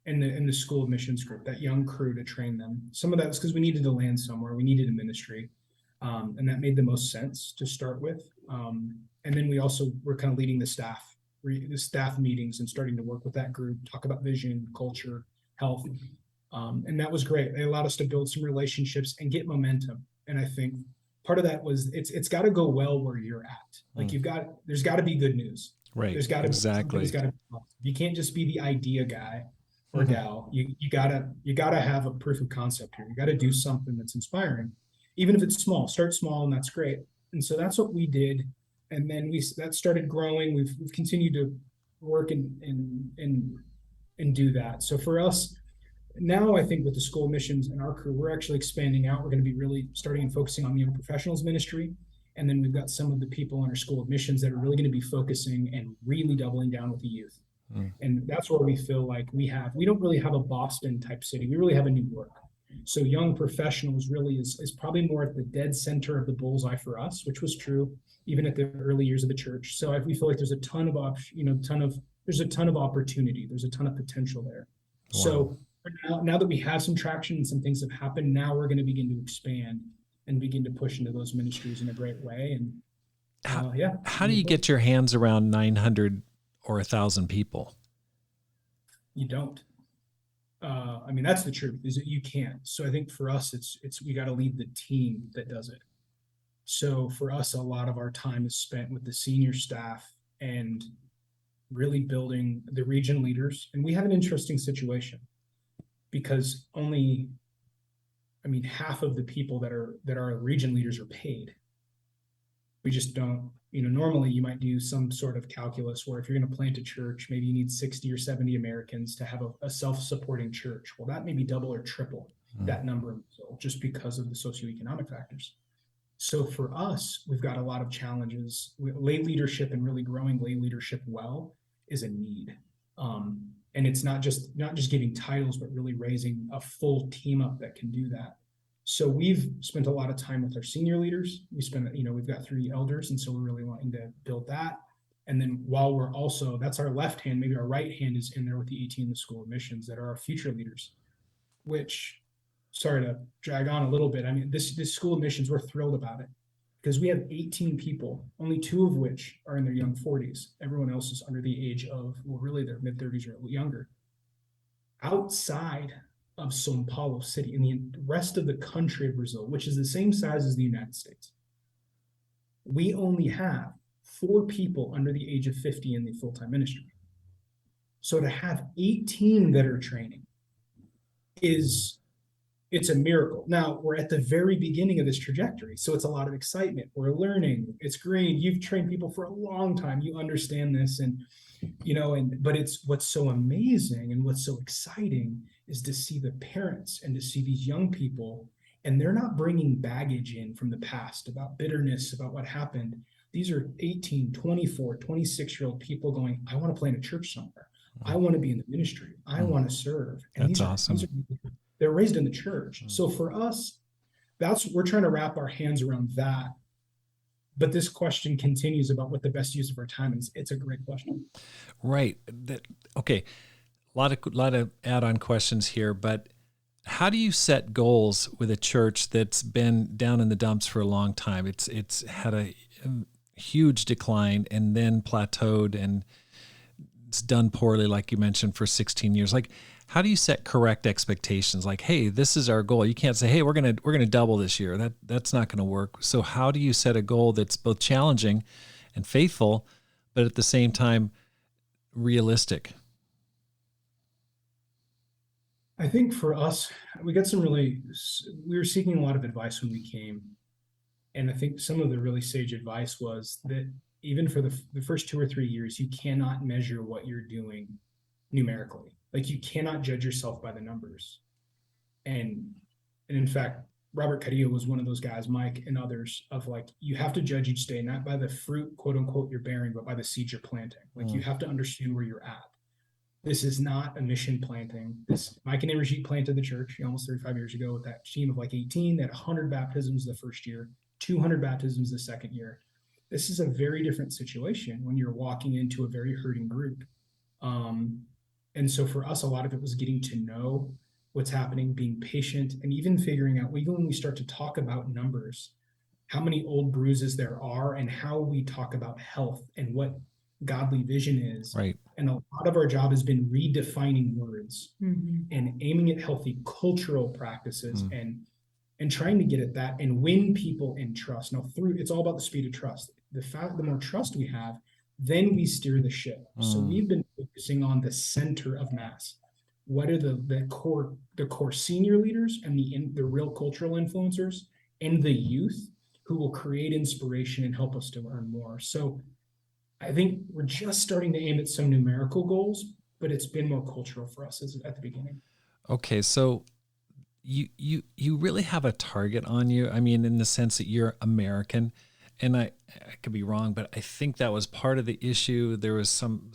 in the School of Missions group, that young crew, to train them. Some of that was because we needed to land somewhere. We needed a ministry. And that made the most sense to start with. And then we also were kind of leading the staff meetings and starting to work with that group, talk about vision, culture, health. And that was great. They allowed us to build some relationships and get momentum. And I think part of that was it's got to go well where you're at. Like there's got to be good news. Right. There's got to exactly. be, you can't just be the idea guy or gal. You gotta have a proof of concept here. You got to do something that's inspiring, even if it's small. Start small, and that's great. And so that's what we did. And then that started growing. We've continued to work and do that. So for us now, I think with the School of Missions and our crew, we're actually expanding out. We're going to be really starting and focusing on the young professionals ministry. And then we've got some of the people in our School of Missions that are really going to be focusing and really doubling down with the youth. And that's where we feel like we don't really have a Boston type city. We really have a New York. So young professionals really is probably more at the dead center of the bullseye for us, which was true even at the early years of the church. So we feel like there's a ton of opportunity. There's a ton of potential there. Wow. So now that we have some traction and some things have happened, now we're going to begin to expand and begin to push into those ministries in a great way. And how do you get your hands around 900 or 1,000 people? You don't. That's the truth, is that you can't. So I think for us, it's we got to lead the team that does it. So for us, a lot of our time is spent with the senior staff and really building the region leaders. And we have an interesting situation because only, half of the people that are region leaders are paid. We just don't, normally you might do some sort of calculus where if you're going to plant a church, maybe you need 60 or 70 Americans to have a self-supporting church. Well, that may be double or triple that number just because of the socioeconomic factors. So for us, we've got a lot of challenges. Lay leadership and really growing lay leadership well is a need. And it's not just getting titles, but really raising a full team up that can do that. So we've spent a lot of time with our senior leaders. We've got 3 elders, and so we're really wanting to build that. And then while we're also, that's our left hand, maybe our right hand is in there with the 18 in the School of Missions that are our future leaders, which, sorry to drag on a little bit. This School of Missions, we're thrilled about it because we have 18 people, only 2 of which are in their young 40s. Everyone else is under the age of, really their mid 30s or younger. Outside of São Paulo city, in the rest of the country of Brazil, which is the same size as the United States, we only have 4 people under the age of 50 in the full-time ministry. So to have 18 that are training it's a miracle. Now we're at the very beginning of this trajectory, so it's a lot of excitement. We're learning. It's green. You've trained people for a long time. You understand this, but it's what's so amazing and what's so exciting is to see the parents and to see these young people, and they're not bringing baggage in from the past about bitterness, about what happened. These are 18, 24, 26-year-old people going, I want to plant a church somewhere. I want to be in the ministry. I want to serve. And that's awesome. They're raised in the church. So for us, we're trying to wrap our hands around that. But this question continues about what the best use of our time is. It's a great question. Right. Okay. A lot of add-on questions here, but how do you set goals with a church that's been down in the dumps for a long time? It's had a huge decline and then plateaued, and it's done poorly, like you mentioned, for 16 years. Like, how do you set correct expectations? Like, hey, this is our goal. You can't say, hey, we're gonna double this year. That's not gonna work. So how do you set a goal that's both challenging and faithful, but at the same time realistic? I think for us, we were seeking a lot of advice when we came. And I think some of the really sage advice was that even for the first 2 or 3 years, you cannot measure what you're doing numerically. Like, you cannot judge yourself by the numbers. And in fact, Robert Carrillo was one of those guys, Mike and others, of like, you have to judge each day, not by the fruit, quote unquote, you're bearing, but by the seeds you're planting. Like, you have to understand where you're at. This is not a mission planting. Mike and Emergit planted the church almost 35 years ago with that team of like 18. They had 100 baptisms the first year, 200 baptisms the second year. This is a very different situation when you're walking into a very hurting group. And so for us, a lot of it was getting to know what's happening, being patient, and even figuring out, even when we start to talk about numbers, how many old bruises there are and how we talk about health and what godly vision is. Right. And a lot of our job has been redefining words and aiming at healthy cultural practices and trying to get at that and win people in trust. Now, it's all about the speed of trust. The more trust we have, then we steer the ship. So we've been focusing on the center of Mass. What are the core senior leaders and the real cultural influencers and the youth who will create inspiration and help us to learn more. So I think we're just starting to aim at some numerical goals, but it's been more cultural for us at the beginning. Okay, so you really have a target on you. I mean, in the sense that you're American, and I could be wrong, but I think that was part of the issue. There was some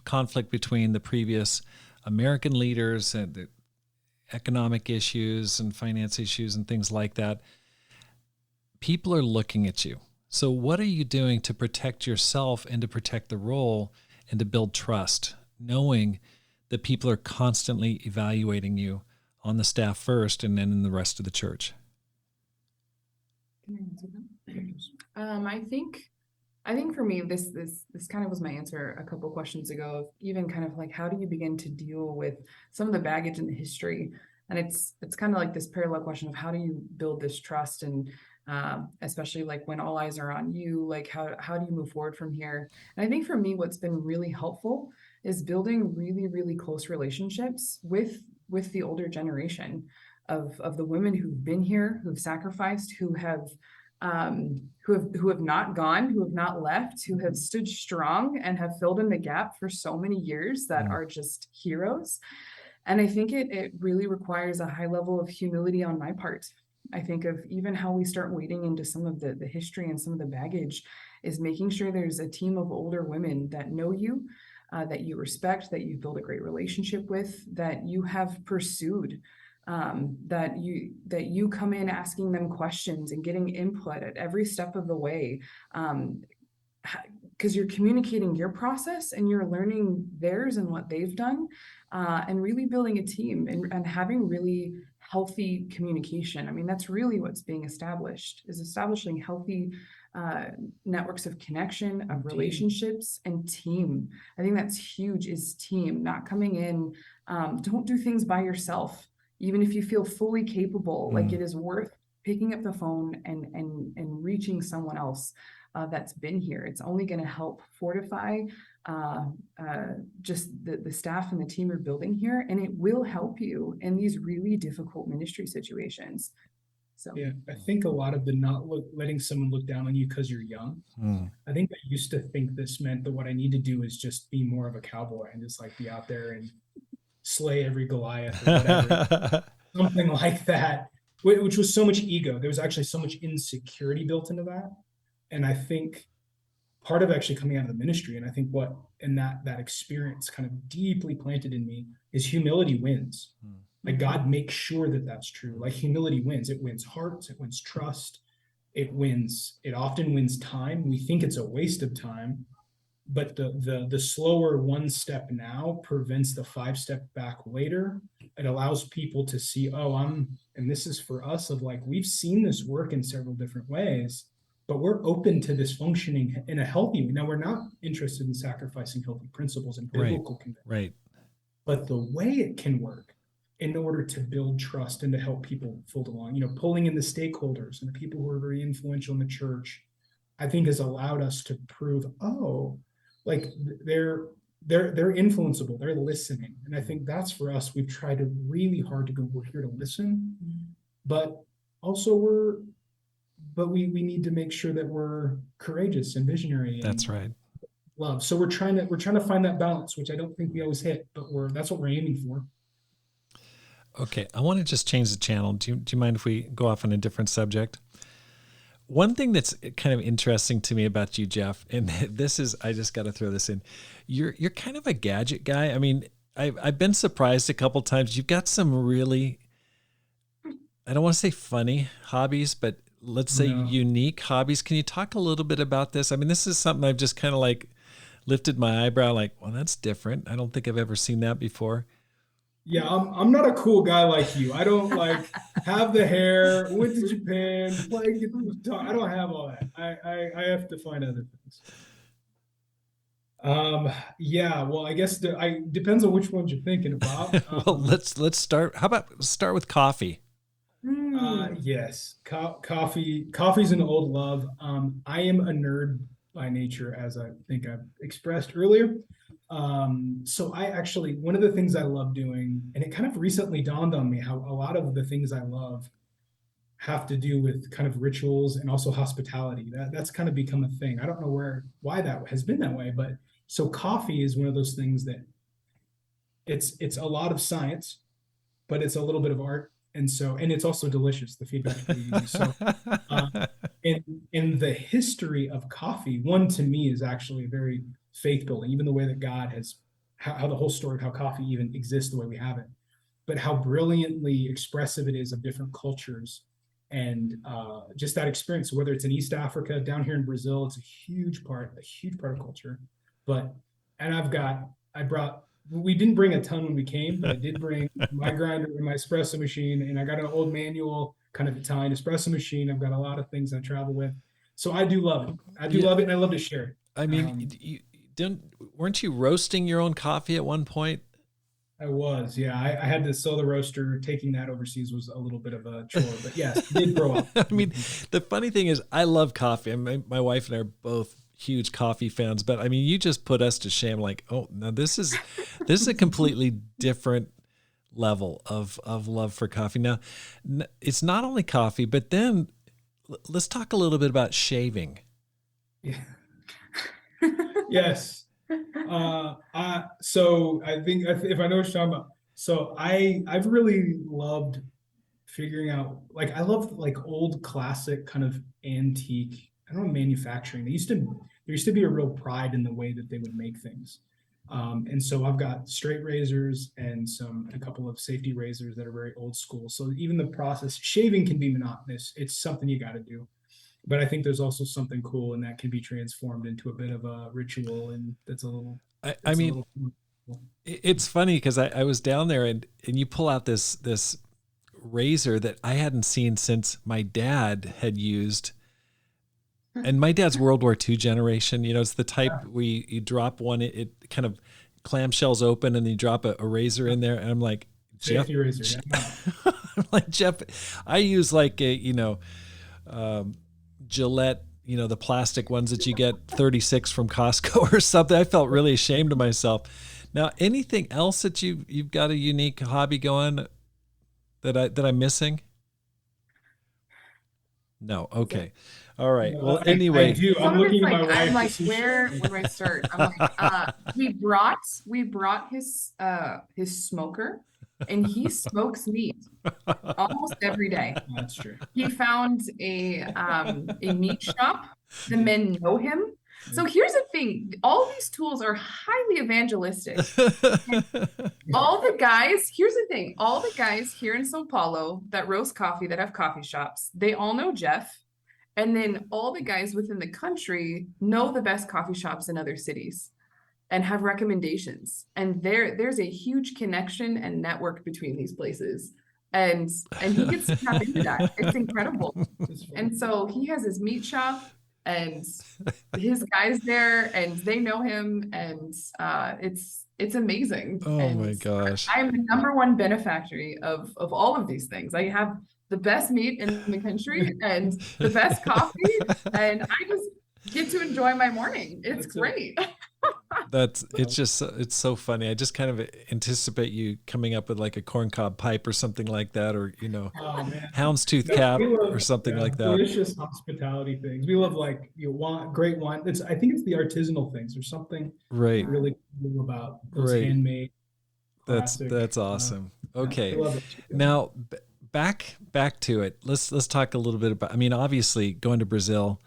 conflict between the previous American leaders and the economic issues and finance issues and things like that. People are looking at you. So what are you doing to protect yourself and to protect the role and to build trust, knowing that people are constantly evaluating you on the staff first and then in the rest of the church? I think for me, this kind of was my answer a couple questions ago, of even kind of like, how do you begin to deal with some of the baggage in the history? And it's kind of like this parallel question of how do you build this trust, and especially like when all eyes are on you, like how do you move forward from here? And I think for me, what's been really helpful is building really, really close relationships with the older generation of the women who've been here, who've sacrificed, who have not gone, who have not left, who have stood strong and have filled in the gap for so many years, that are just heroes. And I think it really requires a high level of humility on my part. I think of even how we start wading into some of the history and some of the baggage is making sure there's a team of older women that know you, that you respect, that you build a great relationship with, that you have pursued, that you come in asking them questions and getting input at every step of the way, because you're communicating your process and you're learning theirs and what they've done, and really building a team and having really healthy communication. I mean, that's really what's being established, is establishing healthy networks of connection, of relationships, and team. I think that's huge, is team, not coming in. Don't do things by yourself. Even if you feel fully capable, like it is worth picking up the phone and reaching someone else that's been here. It's only going to help fortify just the staff and the team you're building here, and it will help you in these really difficult ministry situations. So yeah, I think a lot of the letting someone look down on you because you're young. I think I used to think this meant that what I need to do is just be more of a cowboy and just like be out there and slay every Goliath or whatever, something like that, which was so much ego. There was actually so much insecurity built into that. And I think part of actually coming out of the ministry, and I think that experience kind of deeply planted in me, is humility wins. Like God makes sure that that's true. Like humility wins. It wins hearts. It wins trust. It often wins time. We think it's a waste of time, but the slower one step now prevents the 5 step back later. It allows people to see, and this is for us, of like, we've seen this work in several different ways, but we're open to this functioning in a healthy way. Now, we're not interested in sacrificing healthy principles and biblical convictions. Right. But the way it can work in order to build trust and to help people fold along, pulling in the stakeholders and the people who are very influential in the church, I think has allowed us to prove, like they're influenceable, they're listening. And I think that's for us. We've tried really hard to go, we're here to listen, but also we need to make sure that we're courageous and visionary. That's right. Love. So we're trying to find that balance, which I don't think we always hit, but that's what we're aiming for. Okay, I want to just change the channel. Do you mind if we go off on a different subject? One thing that's kind of interesting to me about you, Jeff, and this is, I just got to throw this in. You're kind of a gadget guy. I mean, I've been surprised a couple times. You've got some really, I don't want to say funny hobbies, but let's say unique hobbies. Can you talk a little bit about this? I mean, this is something I've just kind of like lifted my eyebrow like, well, that's different. I don't think I've ever seen that before. Yeah, I'm not a cool guy like you. I don't like have the hair, went to Japan, play guitar. I don't have all that. I have to find other things. Yeah, well, I guess I depends on which ones you're thinking about. Well, let's start. How about start with coffee? Yes, coffee's an old love. I am a nerd by nature, as I think I've expressed earlier. So I actually, one of the things I love doing, and it kind of recently dawned on me how a lot of the things I love have to do with kind of rituals and also hospitality. That's kind of become a thing. I don't know why that has been that way, but so coffee is one of those things that it's a lot of science, but it's a little bit of art. And it's also delicious, the feedback that you use. So in the history of coffee, one to me is actually very faith building, even the way that God has, how the whole story of how coffee even exists the way we have it, but how brilliantly expressive it is of different cultures. And just that experience, whether it's in East Africa, down here in Brazil, it's a huge part of culture. We didn't bring a ton when we came, but I did bring my grinder and my espresso machine, and I got an old manual kind of Italian espresso machine. I've got a lot of things I travel with. So I do love it. Love it, and I love to share it. I mean, weren't you roasting your own coffee at one point? I was, yeah. I had to sell the roaster. Taking that overseas was a little bit of a chore, but yes, I did grow up. I mean, the funny thing is I love coffee. My wife and I are both huge coffee fans, but I mean, you just put us to shame. Like, oh, now this is a completely different level of love for coffee. Now, it's not only coffee, but then let's talk a little bit about shaving. Yeah. Yes. So I think if I know what you're talking about, so I've really loved figuring out, like, I love like old classic kind of antique, I don't know, manufacturing. There used to be a real pride in the way that they would make things. And so I've got straight razors and a couple of safety razors that are very old school. So even the process, shaving can be monotonous. It's something you got to do. But I think there's also something cool, and that can be transformed into a bit of a ritual, and that's a little. I mean, it's funny because I was down there, and you pull out this razor that I hadn't seen since my dad had used. And my dad's World War II generation. You know, it's the type where you drop one, it kind of clamshells open, and you drop a razor in there. And I'm like, Jeff, razor, yeah. I'm like, Jeff, I use like a, Gillette, the plastic ones that you get 36 from Costco or something. I felt really ashamed of myself. Now, anything else that you've got a unique hobby going that I'm missing? No. Okay. All right. Well, anyway, I do. I'm looking at my wife. I'm like, where do I start? I'm like, we brought his smoker, and he smokes meat almost every day. That's true. He found a meat shop. The men know him. So here's the thing. All these tools are highly evangelistic. All the guys here in Sao Paulo that roast coffee, that have coffee shops, they all know Jeff. And then all the guys within the country know the best coffee shops in other cities and have recommendations. And there's a huge connection and network between these places. And he gets to tap into that. It's incredible. And so he has his meat shop, and his guys there, and they know him, and it's amazing. Oh, and my gosh. I'm the #1 benefactor of all of these things. I have the best meat in the country and the best coffee, and I just get to enjoy my morning. It's great. It's so funny. I just kind of anticipate you coming up with like a corncob pipe or something like that, or houndstooth cap or something like that. Delicious hospitality things. We love great wine. I think it's the artisanal things. There's something really cool about those handmade. That's awesome. Okay, now back to it. Let's talk a little bit about. I mean, obviously, going to Brazil,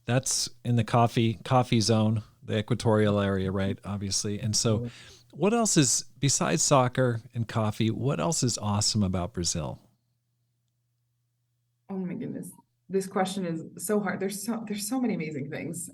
that's in the coffee zone, the equatorial area, right? Obviously. And so what else is, besides soccer and coffee, what else is awesome about Brazil? Oh my goodness. This question is so hard. There's so many amazing things.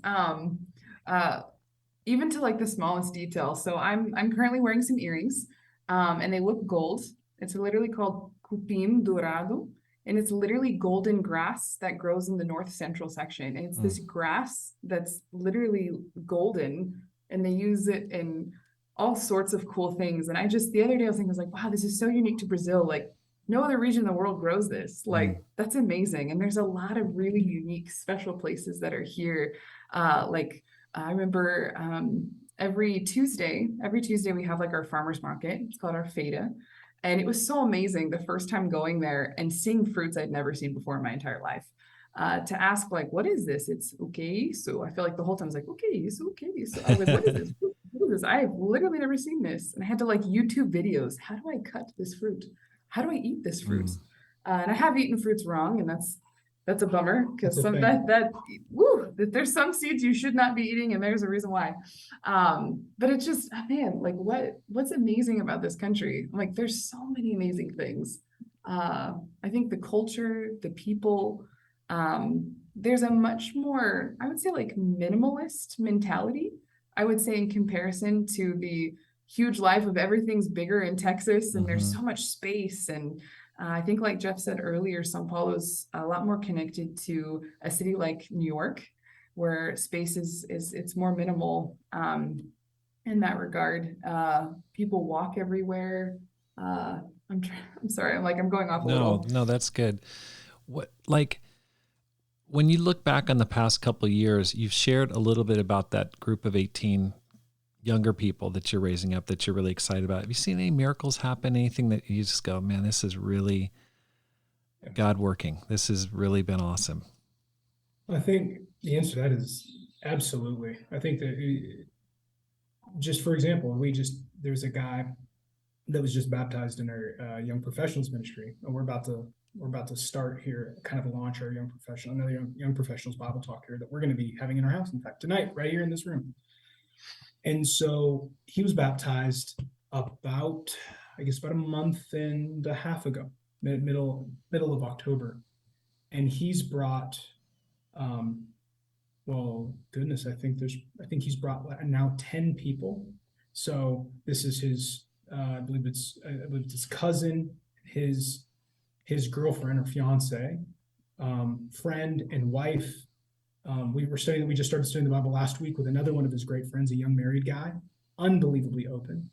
even to like the smallest detail. So I'm currently wearing some earrings, and they look gold. It's literally called cupim dourado, and it's literally golden grass that grows in the north central section. And it's this grass that's literally golden, and they use it in all sorts of cool things. And the other day I was thinking, I was like, wow, this is so unique to Brazil. Like no other region in the world grows this. Like that's amazing. And there's a lot of really unique, special places that are here. Like I remember every Tuesday we have like our farmer's market. It's called our feira. And it was so amazing the first time going there and seeing fruits I'd never seen before in my entire life. To ask like, what is this? It's okay. So I feel like the whole time I was like, okay, so okay. So I was like, what is this? What is this? I've literally never seen this. And I had to like YouTube videos. How do I cut this fruit? How do I eat this fruit? And I have eaten fruits wrong, and that's a bummer because there's some seeds you should not be eating, and there's a reason why. But it's just, man, like what's amazing about this country? Like there's so many amazing things. I think the culture, the people, there's a much more, I would say, like minimalist mentality, I would say, in comparison to the huge life of everything's bigger in Texas, and there's so much space. And I think like Jeff said earlier, São Paulo is a lot more connected to a city like New York, where space it's more minimal in that regard. People walk everywhere. I'm sorry, I'm going off a little. No, that's good. What, like, when you look back on the past couple of years, you've shared a little bit about that group of 18 younger people that you're raising up that you're really excited about. Have you seen any miracles happen? Anything that you just go, man, this is really God working. This has really been awesome. I think the answer to that is absolutely. I think that just for example, there's a guy that was just baptized in our young professionals ministry, and we're about to start here, kind of launch our another young professionals Bible talk here that we're going to be having in our house, in fact, tonight, right here in this room. And so he was baptized about a month and a half ago, middle of October. And he's brought, I think he's brought now 10 people. So this is his, I believe it's his cousin, his girlfriend or fiance, friend and wife. We just started studying the Bible last week with another one of his great friends, a young married guy, unbelievably open.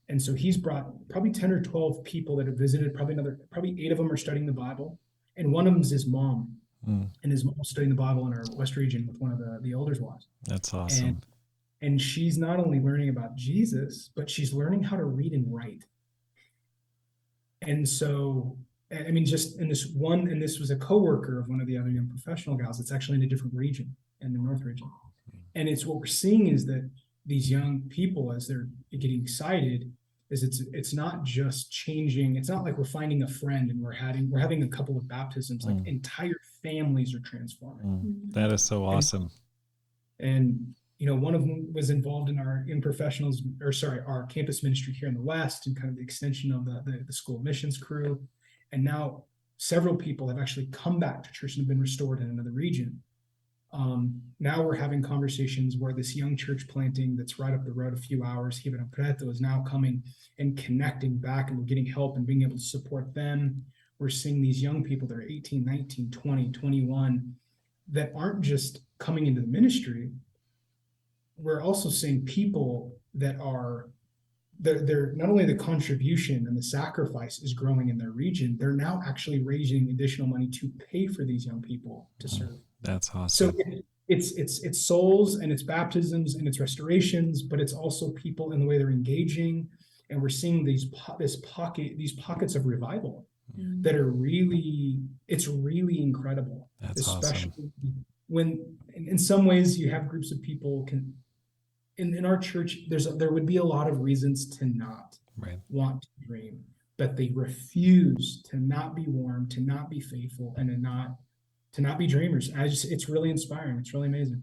And so he's brought probably 10 or 12 people that have visited, probably 8 of them are studying the Bible. And one of them is his mom. And his mom's studying the Bible in our West region with one of the elders' wives. That's awesome. And she's not only learning about Jesus, but she's learning how to read and write. And so, I mean, this was a coworker of one of the other young professional gals. It's actually in a different region, in the North region. And it's what we're seeing is that these young people, as they're getting excited, is it's not just changing. It's not like we're finding a friend and we're having a couple of baptisms. Like entire families are transforming. That is so awesome. And one of them was involved in our our campus ministry here in the West, and kind of the extension of the School of Missions crew. And now several people have actually come back to church and have been restored in another region. Now we're having conversations where this young church planting that's right up the road a few hours, Ribeirão Preto, is now coming and connecting back, and we're getting help and being able to support them. We're seeing these young people that are 18, 19, 20, 21 that aren't just coming into the ministry. We're also seeing people that are they're not only the contribution and the sacrifice is growing in their region, they're now actually raising additional money to pay for these young people to serve. That's awesome. So it's souls, and it's baptisms, and it's restorations, but it's also people in the way they're engaging. And we're seeing these pockets of revival that are it's really incredible. That's especially awesome. When in some ways you have groups of people in our church, there would be a lot of reasons to not want to dream, but they refuse to not be warm, to not be faithful, and to not be dreamers. It's really inspiring. It's really amazing.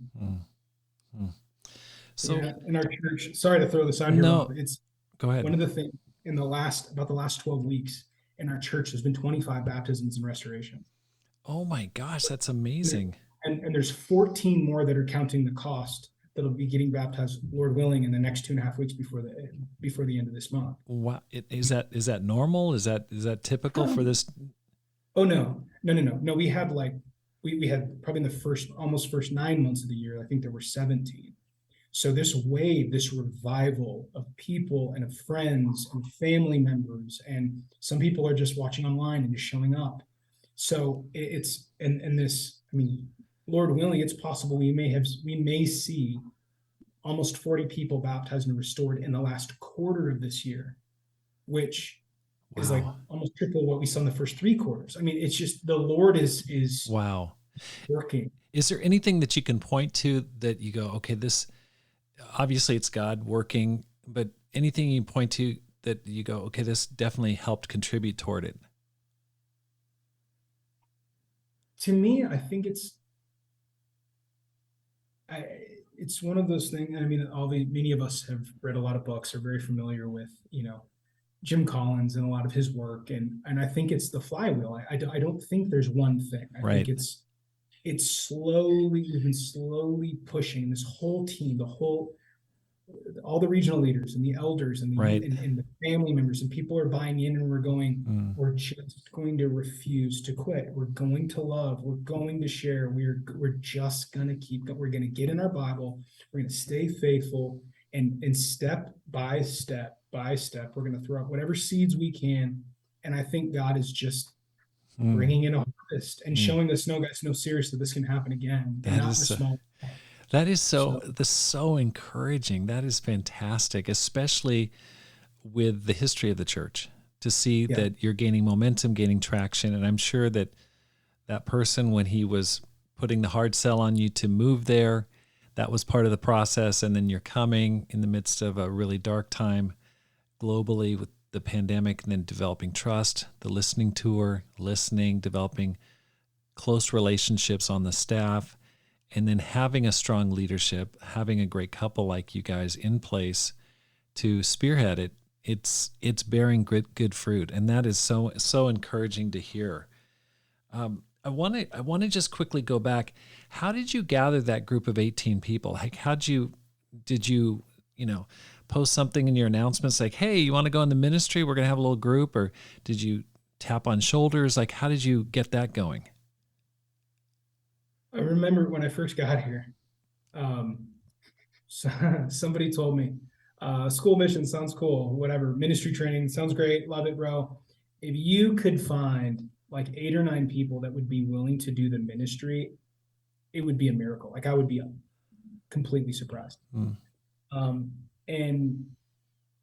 So in our church, sorry to throw this out here. No, it's go ahead. One of the things in the last 12 weeks in our church, there's been 25 baptisms and restorations. Oh my gosh, that's amazing. And there's 14 more that are counting the cost that'll be getting baptized, Lord willing, in the next 2.5 weeks before the end of this month. Wow. Is that normal? Is that typical for this? Oh, no. We had we had probably in the first 9 months of the year, I think there were 17. So this wave, this revival of people and of friends and family members, and some people are just watching online and just showing up. So it's, and this, I mean, Lord willing, it's possible we may see almost 40 people baptized and restored in the last quarter of this year, which is like almost triple what we saw in the first 3 quarters. I mean, it's just the Lord is wow working. Is there anything that you can point to that you go, okay, this obviously it's God working, but anything you can point to that you go, okay, this definitely helped contribute toward it? To me, I think it's one of those things. I mean, many of us have read a lot of books, are very familiar with, Jim Collins and a lot of his work. And I think it's the flywheel. I don't think there's one thing. I think we've been slowly pushing this whole team, all the regional leaders and the elders and the family members, and people are buying in, and we're going, we're just going to refuse to quit. We're going to love, we're going to share. We're just going to keep going. We're going to get in our Bible. We're going to stay faithful, and step by step, we're going to throw out whatever seeds we can. And I think God is just bringing in a harvest and showing us, no, guys, no, seriously, this can happen again. That is so encouraging. That is fantastic, especially with the history of the church, to see that you're gaining momentum, gaining traction. And I'm sure that person, when he was putting the hard sell on you to move there, that was part of the process. And then you're coming in the midst of a really dark time globally with the pandemic, and then developing trust, the listening tour, developing close relationships on the staff, and then having a strong leadership, having a great couple like you guys in place to spearhead it. It's bearing good fruit, and that is so encouraging to hear. I want to just quickly go back. How did you gather that group of 18 people? Like, did you post something in your announcements like, hey, you want to go in the ministry? We're going to have a little group. Or did you tap on shoulders? Like, how did you get that going? I remember when I first got here, somebody told me, school mission sounds cool, whatever, ministry training sounds great, love it, bro. If you could find like 8 or 9 people that would be willing to do the ministry, it would be a miracle. Like, I would be completely surprised. And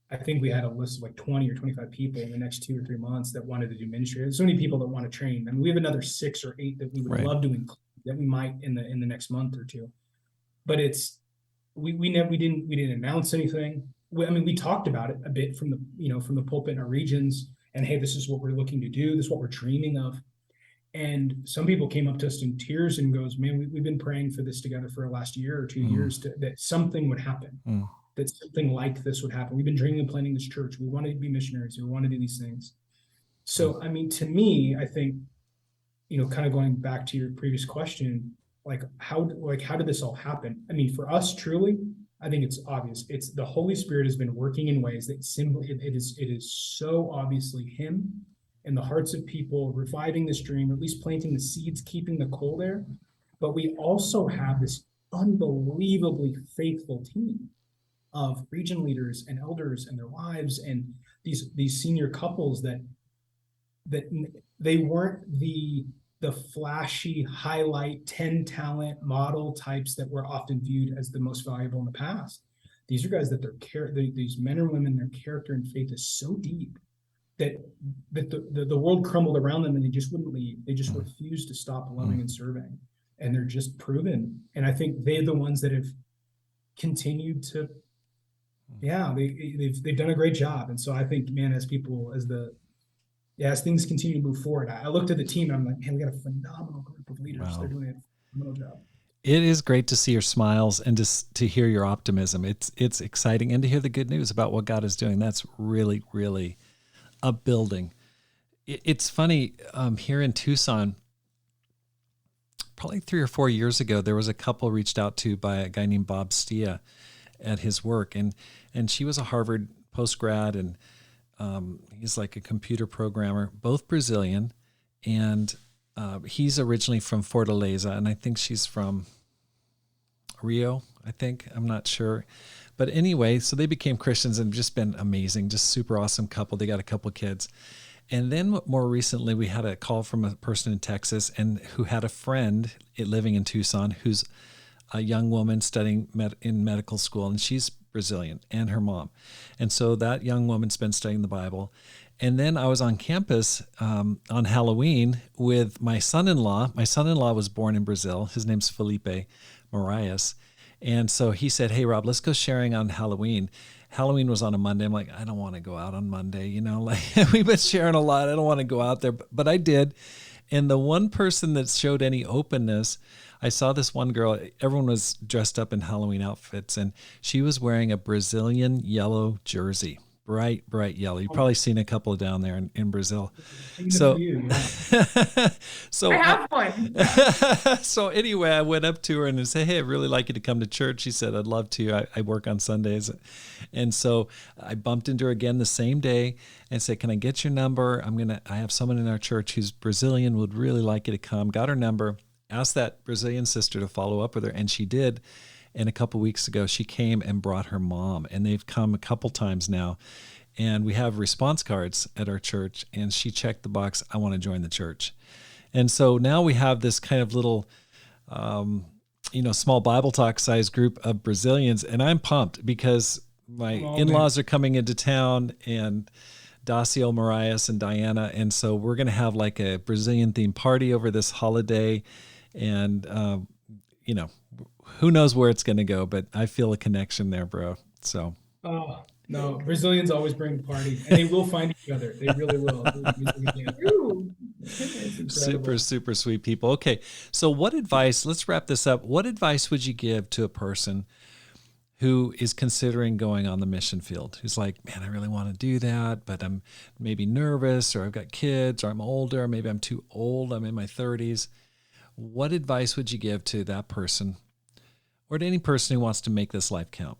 I think we had a list of like 20 or 25 people in the next 2 or 3 months that wanted to do ministry. There's so many people that want to train. I mean, we have another 6 or 8 that we would love to include, that we might in the next month or 2. But we didn't announce anything. We talked about it a bit from the pulpit in our regions, and hey, this is what we're looking to do. This is what we're dreaming of. And some people came up to us in tears and goes, man, we've been praying for this together for the last year or 2 years, that something would happen, that something like this would happen. We've been dreaming of planting this church. We want to be missionaries. We want to do these things. So, I mean, to me, I think, kind of going back to your previous question, how did this all happen? I mean, for us, truly, I think it's obvious. It's the Holy Spirit has been working in ways that simply, it is so obviously Him in the hearts of people, reviving this dream, or at least planting the seeds, keeping the coal there. But we also have this unbelievably faithful team of region leaders and elders and their wives, and these senior couples that they weren't the flashy highlight 10 talent model types that were often viewed as the most valuable in the past. These are guys that these men and women, their character and faith is so deep that the world crumbled around them, and they just wouldn't leave. They just refused to stop loving and serving, and they're just proven. And I think they're the ones that have continued to, they've done a great job. And so I think, man, as things continue to move forward, I looked at the team and I'm like, man, we got a phenomenal group of leaders. Wow. They're doing a phenomenal job. It is great to see your smiles and to hear your optimism. It's exciting, and to hear the good news about what God is doing. That's really, really upbuilding. It's funny, here in Tucson, probably 3 or 4 years ago, there was a couple reached out to by a guy named Bob Stia at his work. And she was a Harvard postgrad, and he's like a computer programmer, both Brazilian. And he's originally from Fortaleza, and I think she's from Rio, I think. I'm not sure. But anyway, so they became Christians and just been amazing, just super awesome couple. They got a couple kids. And then more recently, we had a call from a person in Texas and who had a friend living in Tucson who's a young woman studying in medical school, and she's Brazilian, and her mom. And so that young woman's been studying the Bible. And then I was on campus on Halloween with my son-in-law. My son-in-law was born in Brazil. His name's Felipe Marias. And so he said, hey, Rob, let's go sharing on Halloween. Halloween was on a Monday. I'm like, I don't want to go out on Monday. You know, like we've been sharing a lot. I don't want to go out there, but I did. And the one person that showed any openness, I saw this one girl, everyone was dressed up in Halloween outfits, and she was wearing a Brazilian yellow jersey. Bright yellow. You've probably seen a couple down there in Brazil. So, so I have one. So anyway, I went up to her and said, hey, I'd really like you to come to church. She said, I'd love to. I work on Sundays. And so I bumped into her again the same day and said, can I get your number? I have someone in our church who's Brazilian, would really like you to come. Got her number, asked that Brazilian sister to follow up with her, and she did. And a couple weeks ago, she came and brought her mom, and they've come a couple times now. And we have response cards at our church, and she checked the box, I want to join the church. And so now we have this kind of little, small Bible talk size group of Brazilians, and I'm pumped because my in-laws are coming into town, and Dacio, Marias, and Diana. And so we're going to have like a Brazilian themed party over this holiday. And, who knows where it's going to go, but I feel a connection there, bro. So. Oh, no, Brazilians always bring the party, and they will find each other. They really will. Super, super sweet people. Okay. So let's wrap this up. What advice would you give to a person who is considering going on the mission field, who's like, man, I really want to do that, but I'm maybe nervous, or I've got kids, or I'm older, or maybe I'm too old, I'm in my 30s. What advice would you give to that person, or to any person who wants to make this life count?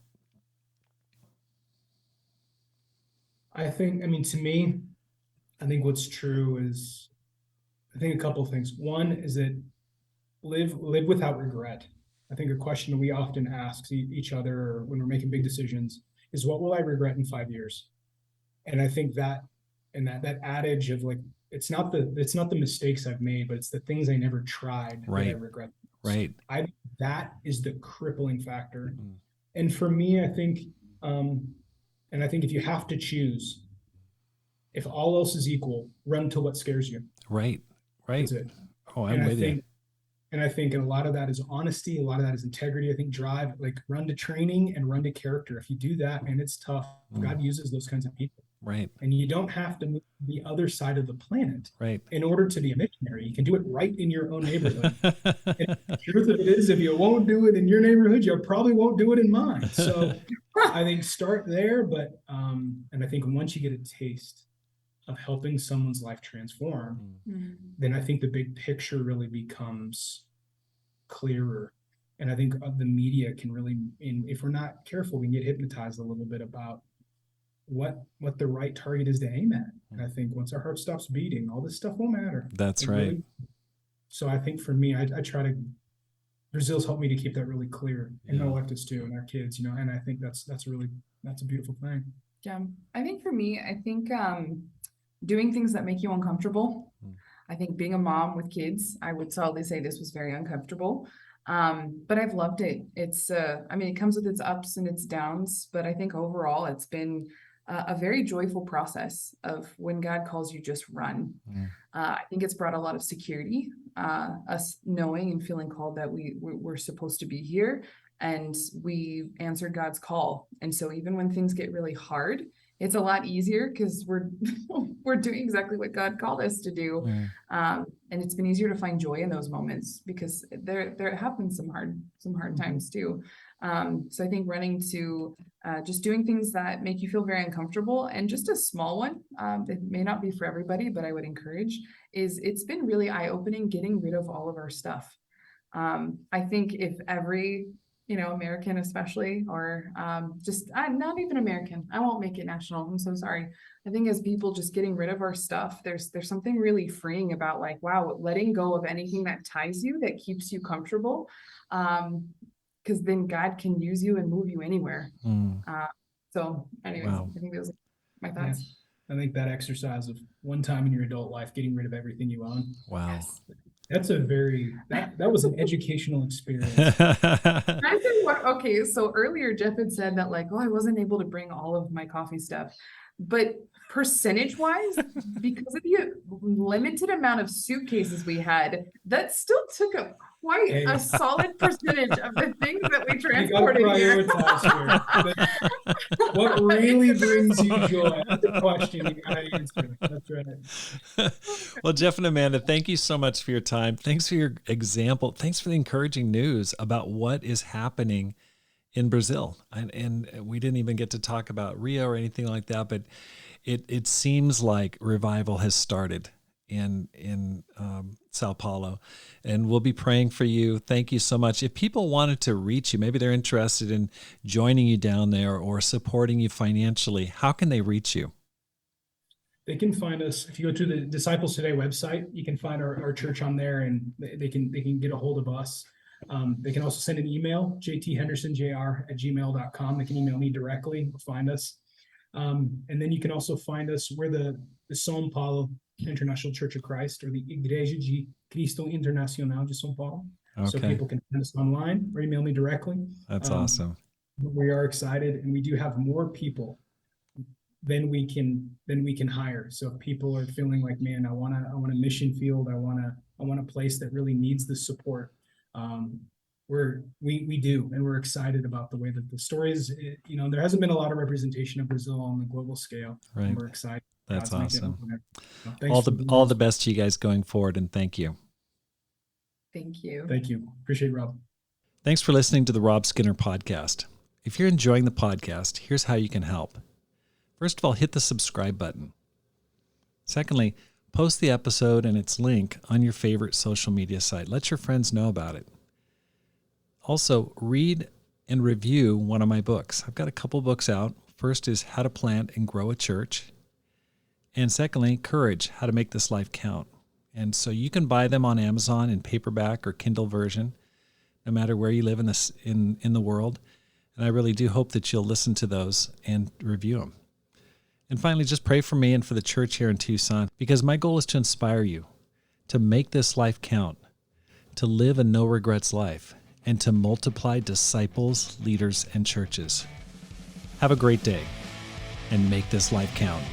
To me, I think what's true is, I think a couple of things. One is that live without regret. I think a question we often ask each other when we're making big decisions is, what will I regret in 5 years? And I think that adage of like, it's not the mistakes I've made, but it's the things I never tried that I regret. Right. That is the crippling factor. Mm-hmm. And for me, I think, if you have to choose, if all else is equal, run to what scares you. Right. That's it. Oh, I'm with you. And I think a lot of that is honesty. A lot of that is integrity. I think drive, like run to training and run to character. If you do that, man, it's tough. God uses those kinds of people. Right. And you don't have to move to the other side of the planet in order to be a missionary. You can do it right in your own neighborhood. And the truth of it is, if you won't do it in your neighborhood, you probably won't do it in mine. So I think start there. But, and I think once you get a taste of helping someone's life transform, then I think the big picture really becomes clearer. And I think the media can really, if we're not careful, we can get hypnotized a little bit about what the right target is to aim at. And I think once our heart stops beating, all this stuff won't matter. That's right. Really, so I think for me, I try to, Brazil's helped me to keep that really clear, and my wife does too, and our kids, and I think that's a beautiful thing. Yeah. I think for me, doing ththings that make you uncomfortable. I think being a mom with kids, I would solidly say this was very uncomfortable. But I've loved it. It's, it comes with its ups and its downs, but I think overall it's been a very joyful process of when God calls you, just run. I think it's brought a lot of security, us knowing and feeling called that we're supposed to be here, and we answered God's call. And so even when things get really hard, it's a lot easier because we're doing exactly what God called us to do. And it's been easier to find joy in those moments because there have been some hard times too. So I think running to just doing things that make you feel very uncomfortable, and just a small one, it may not be for everybody, but I would encourage, is it's been really eye-opening getting rid of all of our stuff. I think if every, American especially, or just not even American, I won't make it national, I'm so sorry. I think as people just getting rid of our stuff, there's something really freeing about like, wow, letting go of anything that ties you, that keeps you comfortable. Because then God can use you and move you anywhere. So anyways, Wow. I think those are my thoughts. Yeah. I think that exercise of one time in your adult life, getting rid of everything you own. Wow. Yes. That's that was an educational experience. I think okay, so earlier Jeff had said that like, oh, I wasn't able to bring all of my coffee stuff. But percentage wise, because of the limited amount of suitcases we had, that still took up quite a solid percentage of the things that we transported here. What really brings you joy? That's the question you gotta answer. That's right. Well, Jeff and Amanda, thank you so much for your time. Thanks for your example. Thanks for the encouraging news about what is happening in Brazil. And we didn't even get to talk about Rio or anything like that, but it seems like revival has started in Sao Paulo, and we'll be praying for you. Thank you so much. If people wanted to reach you, maybe they're interested in joining you down there or supporting you financially, how can they reach you? They can find us if you go to the Disciples Today website. You can find our church on there, and they can get a hold of us. They can also send an email, jthendersonjr@gmail.com. They can email me directly or find us. And then you can also find us. We're the São Paulo International Church of Christ, or the Igreja de Cristo Internacional de São Paulo. Okay. So people can find us online or email me directly. That's awesome. We are excited, and we do have more people than we can hire. So if people are feeling like, man, I want a mission field, I want a place that really needs the support. We do, and we're excited about the way that the stories, there hasn't been a lot of representation of Brazil on the global scale. Right. And we're excited. That's awesome. So all the best to you guys going forward, and thank you. Thank you. Thank you. Appreciate it, Rob. Thanks for listening to the Rob Skinner podcast. If you're enjoying the podcast, here's how you can help. First of all, hit the subscribe button. Secondly, post the episode and its link on your favorite social media site. Let your friends know about it. Also, read and review one of my books. I've got a couple books out. First is How to Plant and Grow a Church. And secondly, Courage, How to Make This Life Count. And so you can buy them on Amazon in paperback or Kindle version, no matter where you live in the world. And I really do hope that you'll listen to those and review them. And finally, just pray for me and for the church here in Tucson, because my goal is to inspire you to make this life count, to live a no regrets life, and to multiply disciples, leaders, and churches. Have a great day, and make this life count.